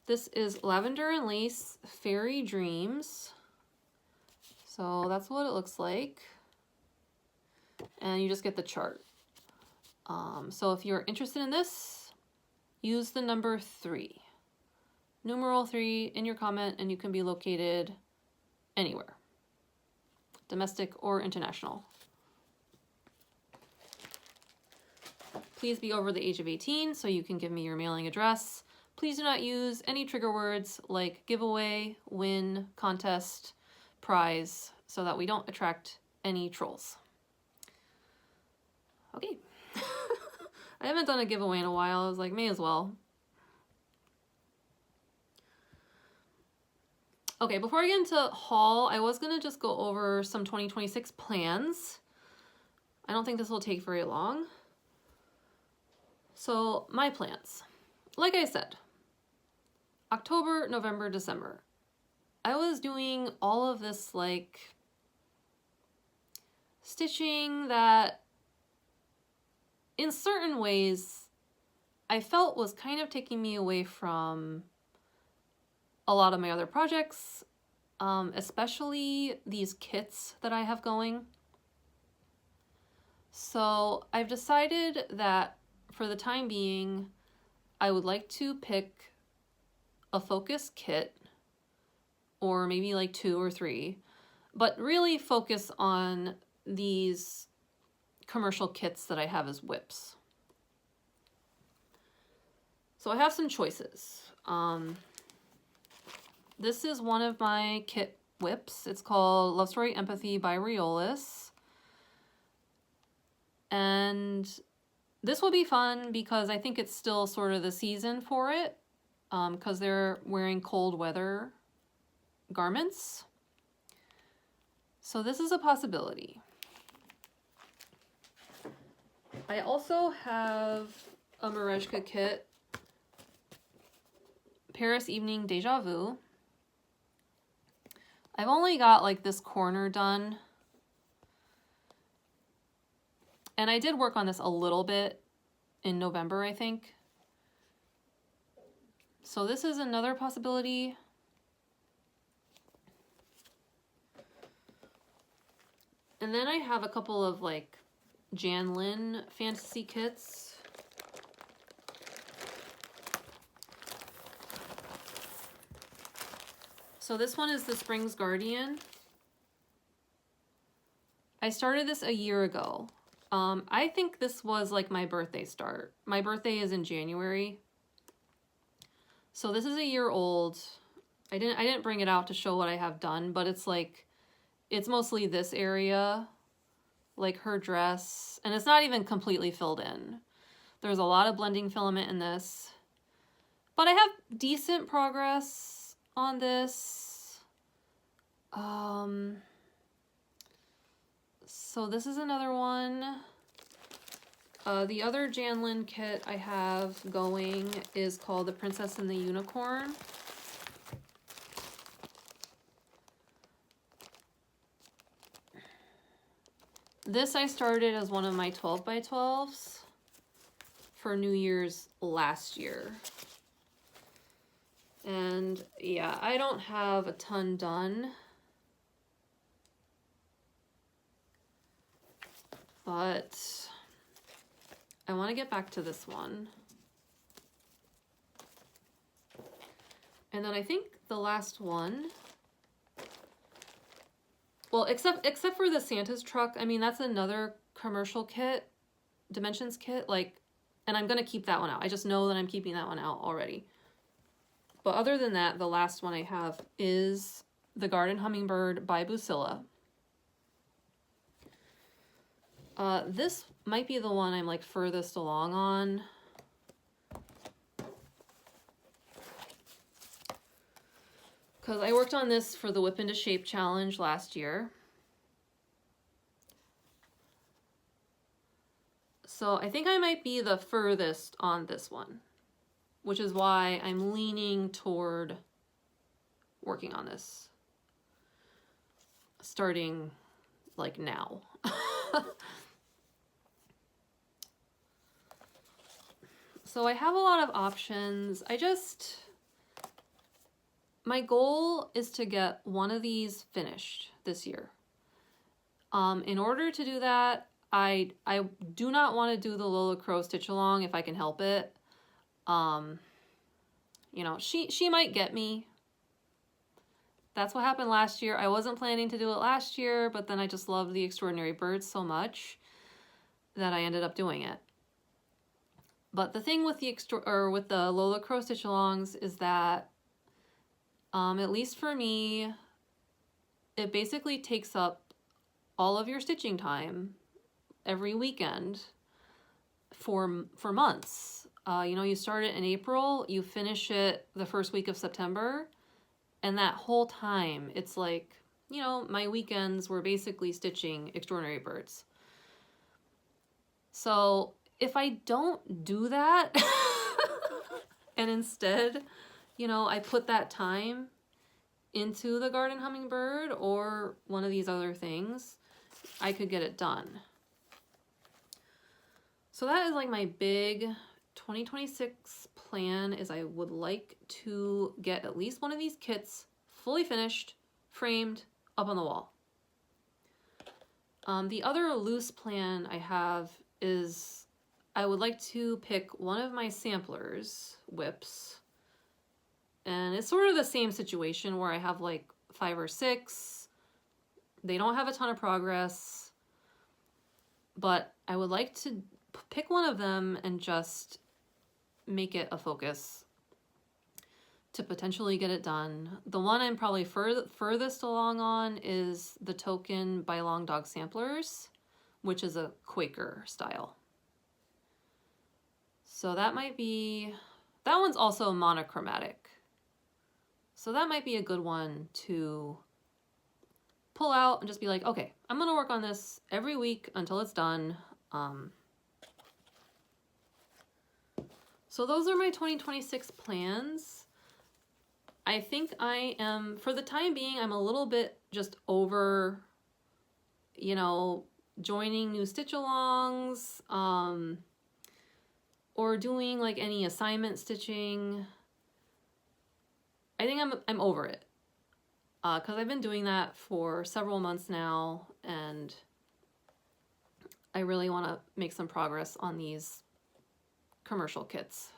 This is Lavender and Lace Fairy Dreams. So that's what it looks like. And you just get the chart. So if you're interested in this, use the number 3. Numeral 3 in your comment, and you can be located anywhere, domestic or international. Please be over the age of 18 so you can give me your mailing address. Please do not use any trigger words like giveaway, win, contest, prize, so that we don't attract any trolls. Okay. I haven't done a giveaway in a while. I was like, may as well. Okay, before I get into haul, I was gonna just go over some 2026 plans. I don't think this will take very long. So my plans, like I said, October, November, December. I was doing all of this like stitching that in certain ways I felt was kind of taking me away from a lot of my other projects, especially these kits that I have going. So I've decided that for the time being, I would like to pick a focus kit, or maybe like 2 or 3, but really focus on these commercial kits that I have as whips. So I have some choices. This is one of my kit whips. It's called Love Story Empathy by Riolis. And this will be fun because I think it's still sort of the season for it, because they're wearing cold weather garments. So this is a possibility. I also have a Merjeka kit, Paris Evening Deja Vu. I've only got like this corner done. And I did work on this a little bit in November, I think. So this is another possibility. And then I have a couple of like Janlynn fantasy kits. So this one is the Spring's Guardian. I started this a year ago. I think this was like my birthday start. My birthday is in January. So this is a year old. I didn't bring it out to show what I have done, but it's like, it's mostly this area, like her dress, and it's not even completely filled in. There's a lot of blending filament in this, but I have decent progress on this. So this is another one. The other Janlynn kit I have going is called The Princess and the Unicorn. This I started as one of my 12 by 12s for New Year's last year. And yeah, I don't have a ton done, but I want to get back to this one. And then I think the last one, well, except for the Santa's truck, I mean, that's another commercial kit, Dimensions kit, like, and I'm going to keep that one out. I just know that I'm keeping that one out already. But other than that, the last one I have is the Garden Hummingbird by Bucilla. This might be the one I'm like furthest along on. Because I worked on this for the Whip into Shape challenge last year. So I think I might be the furthest on this one, which is why I'm leaning toward working on this, starting like now. So I have a lot of options. My goal is to get one of these finished this year. In order to do that, I do not want to do the Lola Crow stitch along if I can help it. You know, she might get me. That's what happened last year. I wasn't planning to do it last year, but then I just loved the Extraordinary Birds so much that I ended up doing it. But the thing with with the Lola Crow Stitch Alongs is that, at least for me, it basically takes up all of your stitching time every weekend for months. You know, you start it in April, you finish it the first week of September, and that whole time, it's like, you know, my weekends were basically stitching Extraordinary Birds. So if I don't do that, and instead, you know, I put that time into the garden hummingbird or one of these other things, I could get it done. So that is like my big 2026 plan, is I would like to get at least one of these kits fully finished, framed, up on the wall. The other loose plan I have is I would like to pick one of my samplers whips, and it's sort of the same situation where I have like 5 or 6. They don't have a ton of progress, but I would like to pick one of them and just make it a focus to potentially get it done. The one I'm probably furthest along on is the Token by Long Dog Samplers, which is a Quaker style. So that might be, that one's also monochromatic. So that might be a good one to pull out and just be like, okay, I'm gonna work on this every week until it's done. So those are my 2026 plans. I think I am, for the time being, I'm a little bit just over, you know, joining new stitch-alongs, or doing like any assignment stitching. I think I'm over it, because I've been doing that for several months now, and I really want to make some progress on these commercial kits.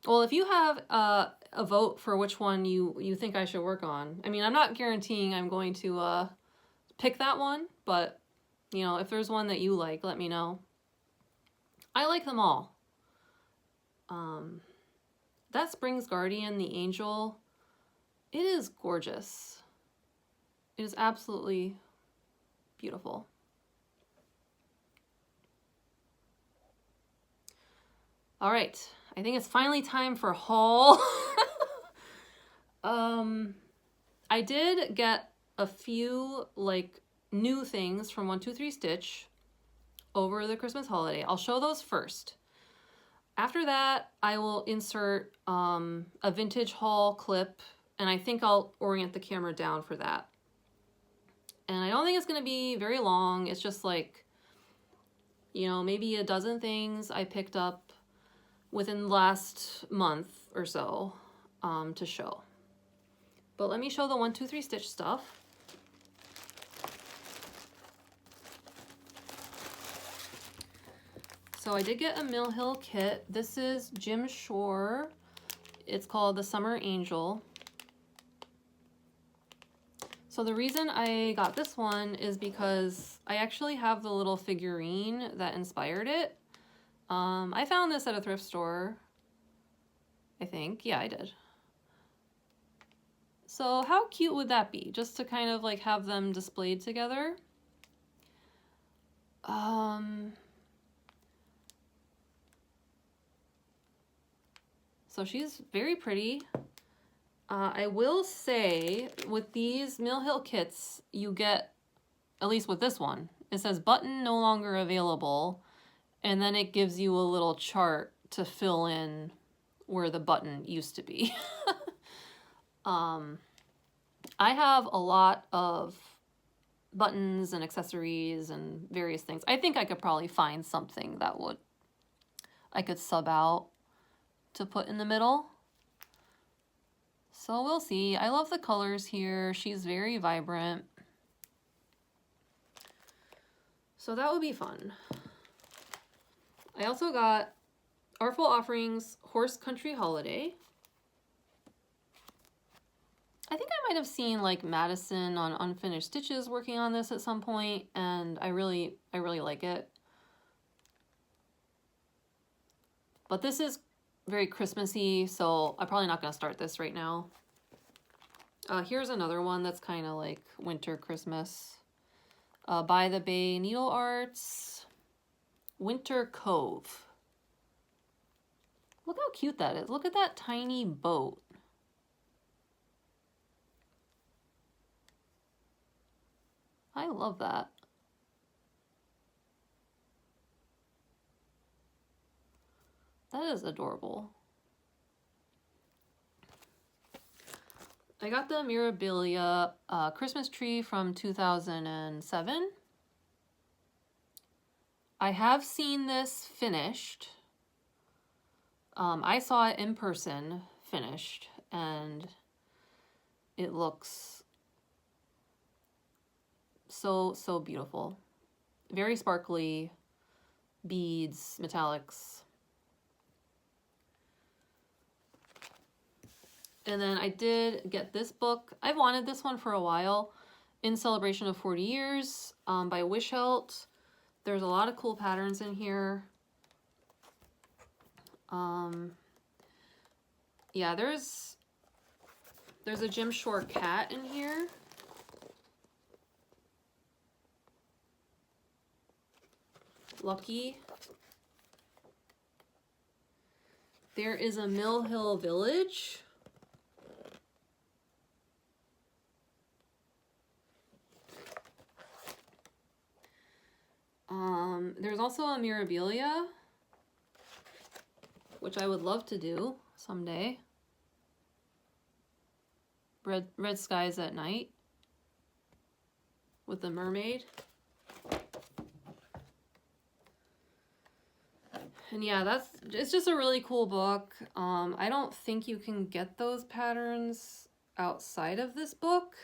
Well, if you have a vote for which one you think I should work on, I mean, I'm not guaranteeing I'm going to pick that one, but, you know, if there's one that you like, let me know. I like them all. That Spring's Guardian, the Angel, it is gorgeous. It is absolutely beautiful. All right, I think it's finally time for haul. I did get a few like new things from 123 Stitch over the Christmas holiday. I'll show those first. After that, I will insert a vintage haul clip, and I think I'll orient the camera down for that. And I don't think it's going to be very long. It's just like, you know, maybe a dozen things I picked up within the last month or so to show. But let me show the 123 Stitch stuff. So I did get a Mill Hill kit. This is Jim Shore. It's called the Summer Angel. So the reason I got this one is because I actually have the little figurine that inspired it. I found this at a thrift store, I think. Yeah, I did. So how cute would that be? Just to kind of like have them displayed together. So she's very pretty. I will say with these Mill Hill kits, you get, at least with this one, it says button no longer available. And then it gives you a little chart to fill in where the button used to be. I have a lot of buttons and accessories and various things. I think I could probably find something that I could sub out to put in the middle. So we'll see. I love the colors here. She's very vibrant. So that would be fun. I also got Artful Offerings Horse Country Holiday. I think I might have seen like Madison on Unfinished Stitches working on this at some point, and I really like it. But this is very Christmassy, so I'm probably not going to start this right now. Here's another one that's kind of like winter Christmas. By the Bay Needle Arts, Winter Cove. Look how cute that is. Look at that tiny boat. I love that. That is adorable. I got the Mirabilia Christmas tree from 2007. I have seen this finished. I saw it in person finished, and it looks so beautiful. Very sparkly, beads, metallics. And then I did get this book. I've wanted this one for a while. In Celebration of 40 Years by Wysocki. There's a lot of cool patterns in here. Yeah, there's a Jim Shore cat in here. Lucky. There is a Mill Hill Village. There's also a Mirabilia, which I would love to do someday. Red Skies at Night with the mermaid. And yeah, it's just a really cool book. I don't think you can get those patterns outside of this book.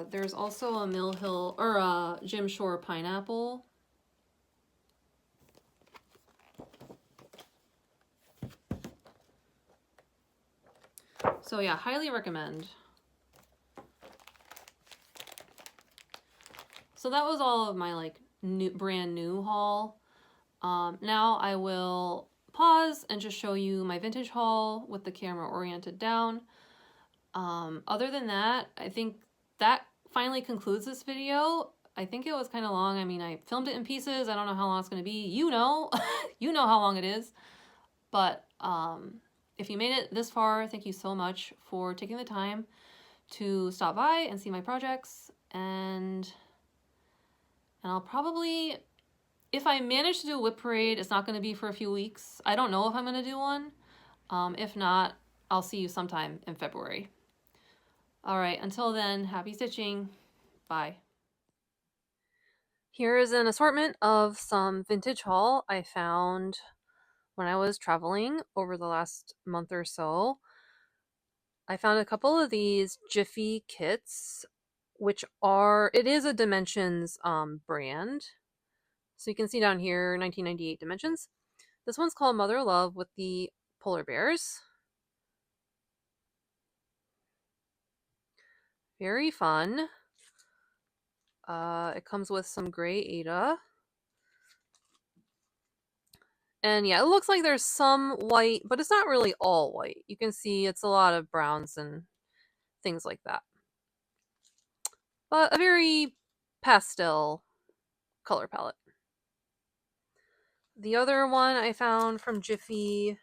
There's also a Mill Hill or a Jim Shore pineapple. So yeah, highly recommend. So that was all of my like brand new haul. Now I will pause and just show you my vintage haul with the camera oriented down. Other than that, I think that finally concludes this video. I think it was kind of long. I mean, I filmed it in pieces. I don't know how long it's going to be. You know, you know how long it is. But if you made it this far, thank you so much for taking the time to stop by and see my projects. And I'll probably, if I manage to do a whip parade, it's not going to be for a few weeks. I don't know if I'm going to do one. If not, I'll see you sometime in February. All right, until then, happy stitching. Bye. Here is an assortment of some vintage haul I found when I was traveling over the last month or so. I found a couple of these Jiffy kits, which are, it is a Dimensions brand. So you can see down here, 1998 Dimensions. This one's called Mother Love with the polar bears. Very fun. It comes with some gray Ada. And yeah, it looks like there's some white, but it's not really all white. You can see it's a lot of browns and things like that. But a very pastel color palette. The other one I found from Jiffy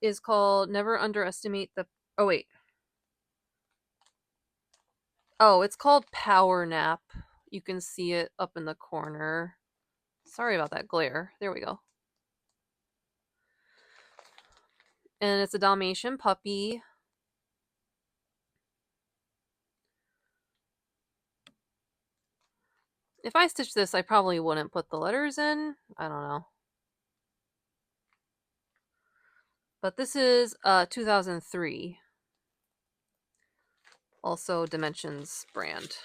is called Never Underestimate the... Oh, wait. Oh, it's called Power Nap. You can see it up in the corner. Sorry about that glare. There we go. And it's a Dalmatian puppy. If I stitched this, I probably wouldn't put the letters in. I don't know. But this is 2003. Also Dimensions brand.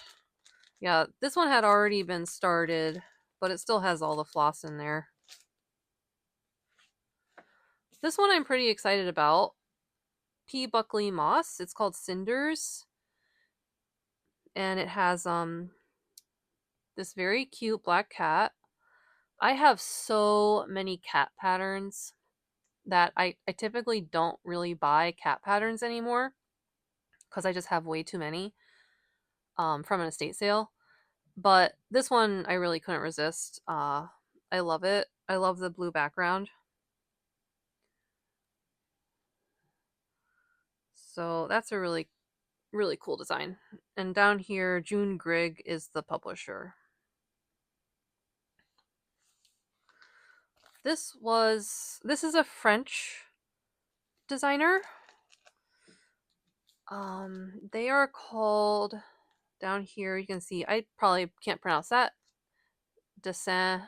Yeah, this one had already been started, but it still has all the floss in there. This one I'm pretty excited about. Pea Buckley Moss. It's called Cinders. And it has this very cute black cat. I have so many cat patterns that I typically don't really buy cat patterns anymore because I just have way too many from an estate sale. But this one I really couldn't resist. I love it. I love the blue background. So that's a really, really cool design. And down here, June Grigg is the publisher. This is a French designer. They are called, down here you can see, I probably can't pronounce that. Dessin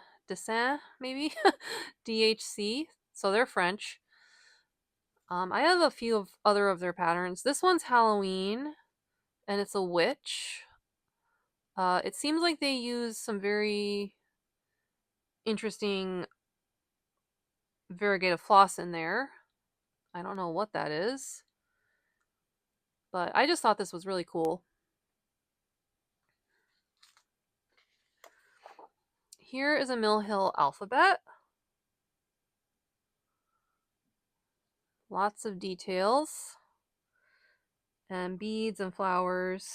maybe? DHC. So they're French. I have a few of other of their patterns. This one's Halloween and it's a witch. It seems like they use some very interesting variegated floss in there. I don't know what that is, but I just thought this was really cool. Here is a Mill Hill alphabet. Lots of details and beads and flowers.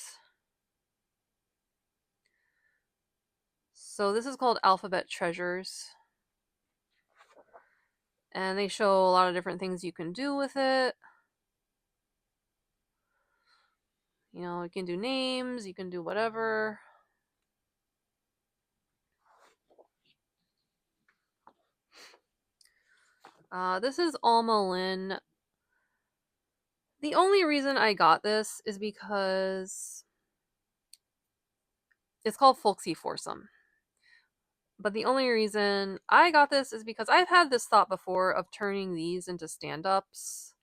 So this is called Alphabet Treasures. And they show a lot of different things you can do with it. You know, you can do names, you can do whatever. This is Alma Lynn. The only reason I got this is because it's called Folksy Foursome. But the only reason I got this is because I've had this thought before of turning these into stand-ups.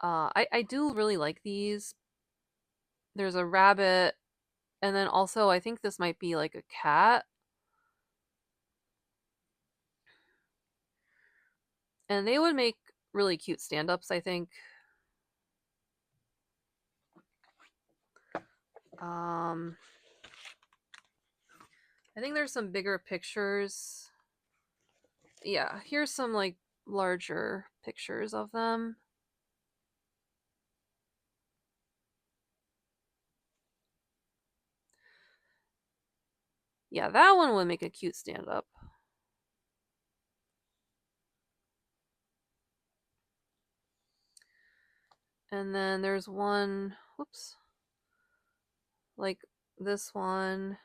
I do really like these. There's a rabbit, and then also I think this might be like a cat. And they would make really cute stand-ups, I think. I think there's some bigger pictures. Yeah, here's some like larger pictures of them. Yeah, that one would make a cute stand-up. And then there's one, whoops, like this one.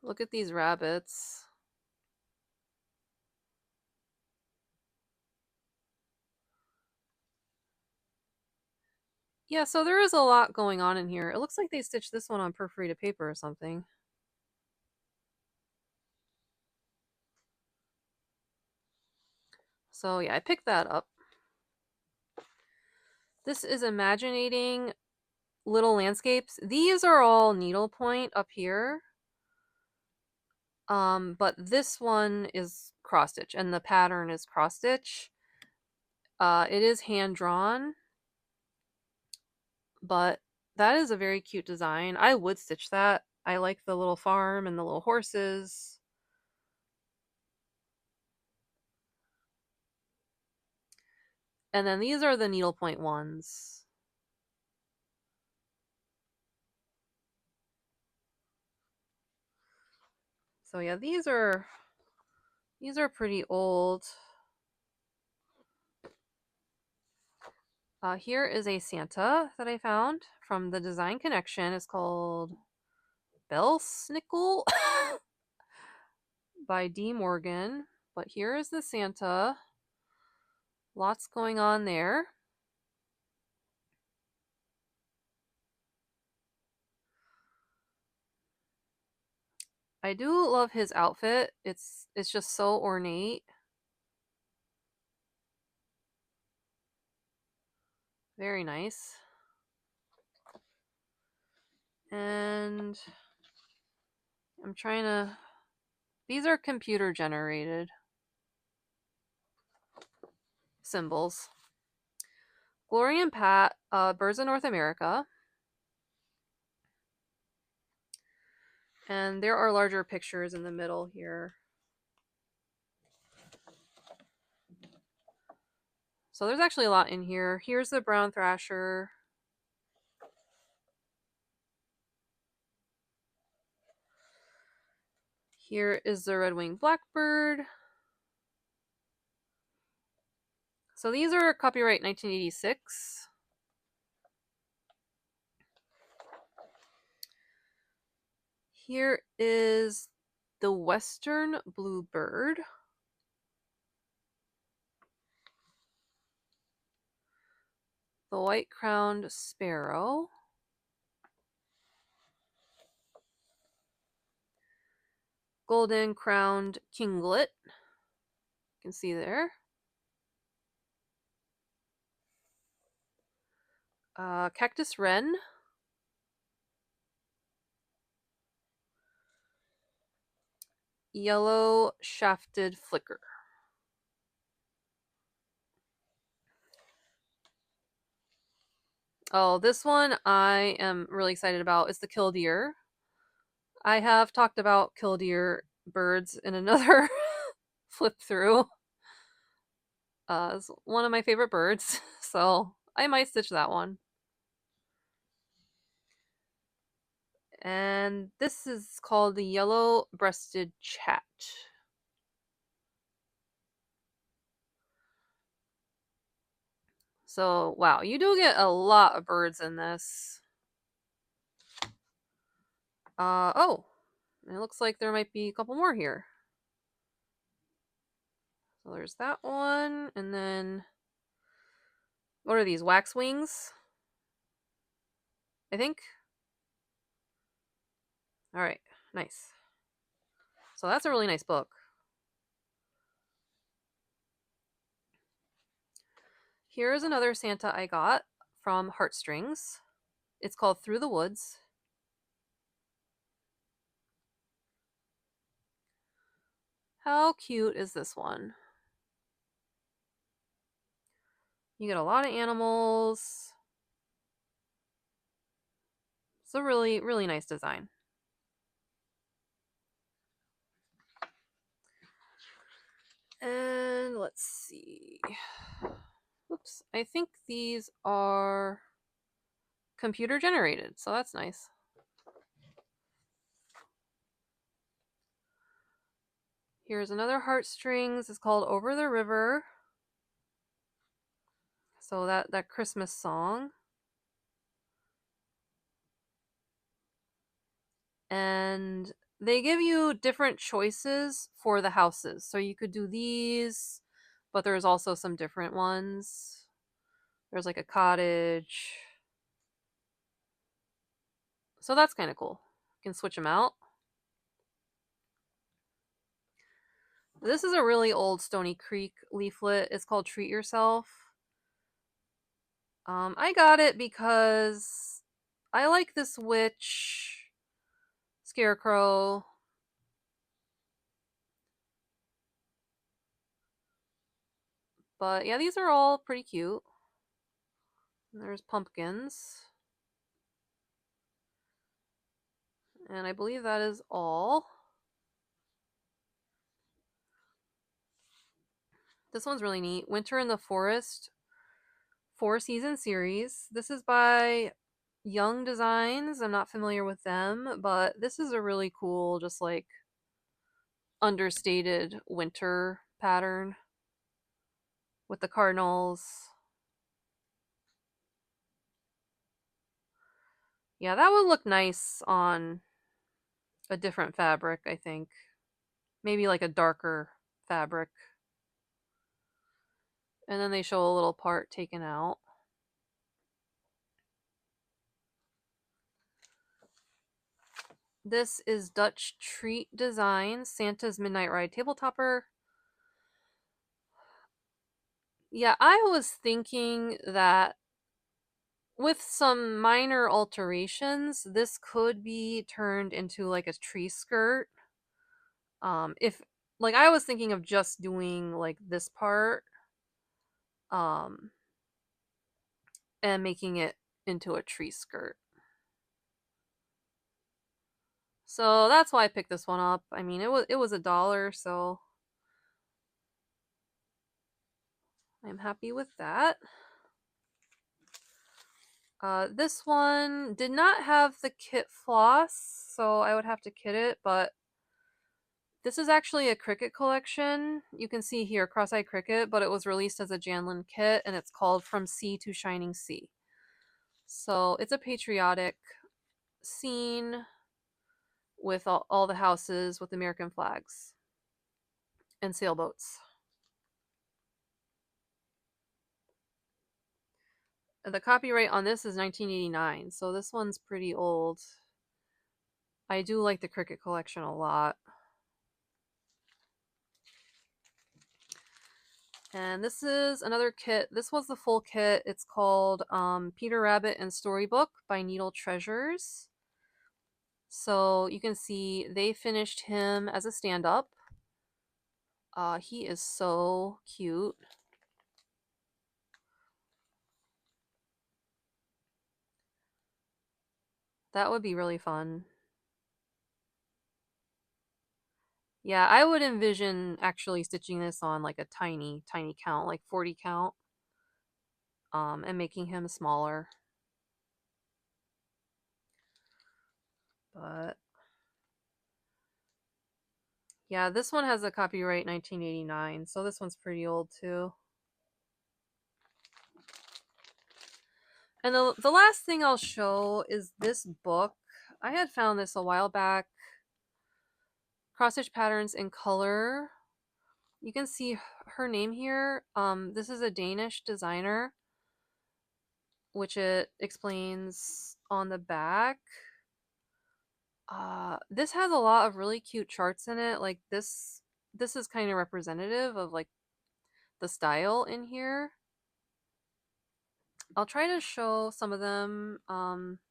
Look at these rabbits. Yeah, so there is a lot going on in here. It looks like they stitched this one on perforated paper or something. So yeah, I picked that up. This is Imaginating Little Landscapes. These are all needlepoint up here. But this one is cross stitch and the pattern is cross stitch. It is hand drawn, but that is a very cute design. I would stitch that. I like the little farm and the little horses. And then these are the needlepoint ones. So yeah, these are pretty old. Here is a Santa that I found from the Design Connection. It's called Belsnickel by D. Morgan. But here is the Santa. Lots going on there. I do love his outfit. It's just so ornate. Very nice. And I'm trying to These are computer generated symbols. Glory and Pat, Birds of North America. And there are larger pictures in the middle here. So there's actually a lot in here. Here's the brown thrasher. Here is the red-winged blackbird. So these are copyright 1986. Here is the western bluebird. The white-crowned sparrow. Golden-crowned kinglet. You can see there. Cactus wren. Yellow shafted flicker. Oh, this one I am really excited about. It's the killdeer. I have talked about killdeer birds in another flip through. It's one of my favorite birds, so I might stitch that one. And this is called the yellow-breasted chat. So, wow, you do get a lot of birds in this. Oh, it looks like there might be a couple more here. So there's that one, and then what are these, wax wings? I think. All right, nice. So that's a really nice book. Here's another Santa I got from Heartstrings. It's called Through the Woods. How cute is this one? You get a lot of animals. It's a really, really nice design. And let's see. Oops. I think these are computer generated, so that's nice. Here's another Heartstrings. It's called Over the River. So that Christmas song. And they give you different choices for the houses. So you could do these, but there's also some different ones. There's like a cottage. So that's kind of cool. You can switch them out. This is a really old Stony Creek leaflet. It's called Treat Yourself. I got it because I like this witch, scarecrow. But yeah, these are all pretty cute. There's pumpkins. And I believe that is all. This one's really neat. Winter in the Forest 4-season series. This is by Young Designs. I'm not familiar with them, but this is a really cool, just like understated winter pattern with the cardinals. Yeah, that would look nice on a different fabric, I think. Maybe like a darker fabric. And then they show a little part taken out. This is Dutch Treat Design, Santa's Midnight Ride Tabletopper. Yeah, I was thinking that with some minor alterations, this could be turned into like a tree skirt. If like I was thinking of just doing like this part, um, and making it into a tree skirt. So that's why I picked this one up. I mean, it was $1, so I'm happy with that. This one did not have the kit floss, so I would have to kit it, but this is actually a cricket collection. You can see here, Cross-Eyed Cricket, but it was released as a Janlynn kit, and it's called From Sea to Shining Sea. So it's a patriotic scene with all the houses with American flags and sailboats. The copyright on this is 1989, so this one's pretty old. I do like the cricket collection a lot. And this is another kit. This was the full kit. It's called Peter Rabbit and Storybook by Needle Treasures. So you can see they finished him as a stand-up. He is so cute. That would be really fun. Yeah, I would envision actually stitching this on like a tiny count, like 40 count, and making him smaller. But yeah, this one has a copyright 1989, so this one's pretty old too. And the last thing I'll show is this book. I had found this a while back. Cross stitch patterns in color. You can see her name here. This is a Danish designer, which it explains on the back. This has a lot of really cute charts in it. Like this is kind of representative of like the style in here. I'll try to show some of them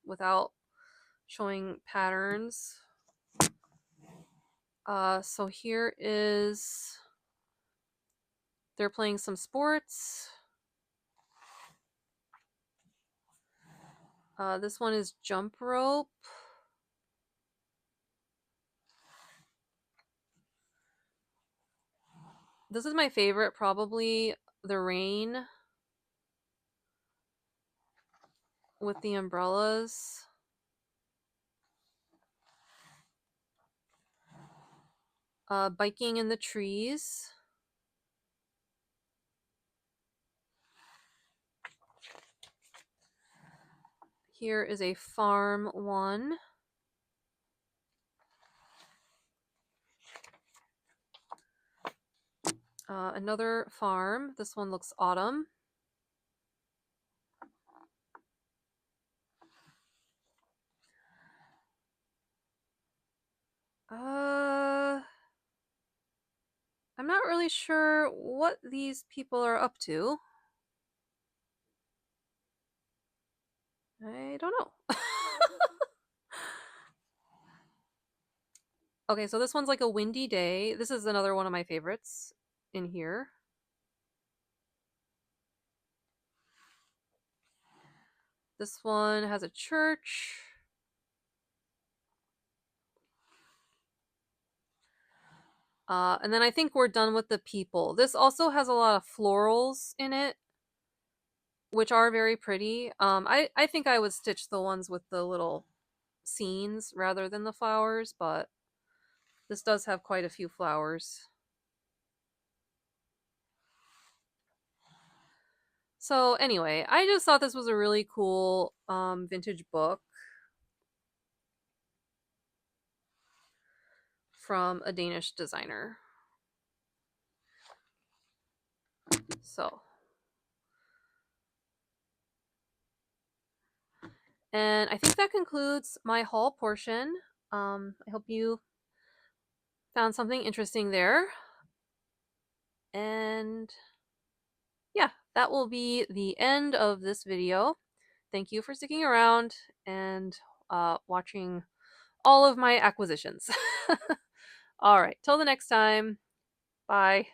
without showing patterns. So here is, they're playing some sports. This one is jump rope. This is my favorite, probably the rain with the umbrellas. Biking in the trees. Here is a farm one. Another farm. This one looks autumn. I'm not really sure what these people are up to. I don't know. Okay, so this one's like a windy day. This is another one of my favorites in here. This one has a church. And then I think we're done with the people. This also has a lot of florals in it, which are very pretty. I think I would stitch the ones with the little scenes rather than the flowers, but this does have quite a few flowers. So anyway, I just thought this was a really cool vintage book from a Danish designer. So, and I think that concludes my haul portion. I hope you found something interesting there. And yeah, that will be the end of this video. Thank you for sticking around and watching all of my acquisitions. All right, till the next time. Bye.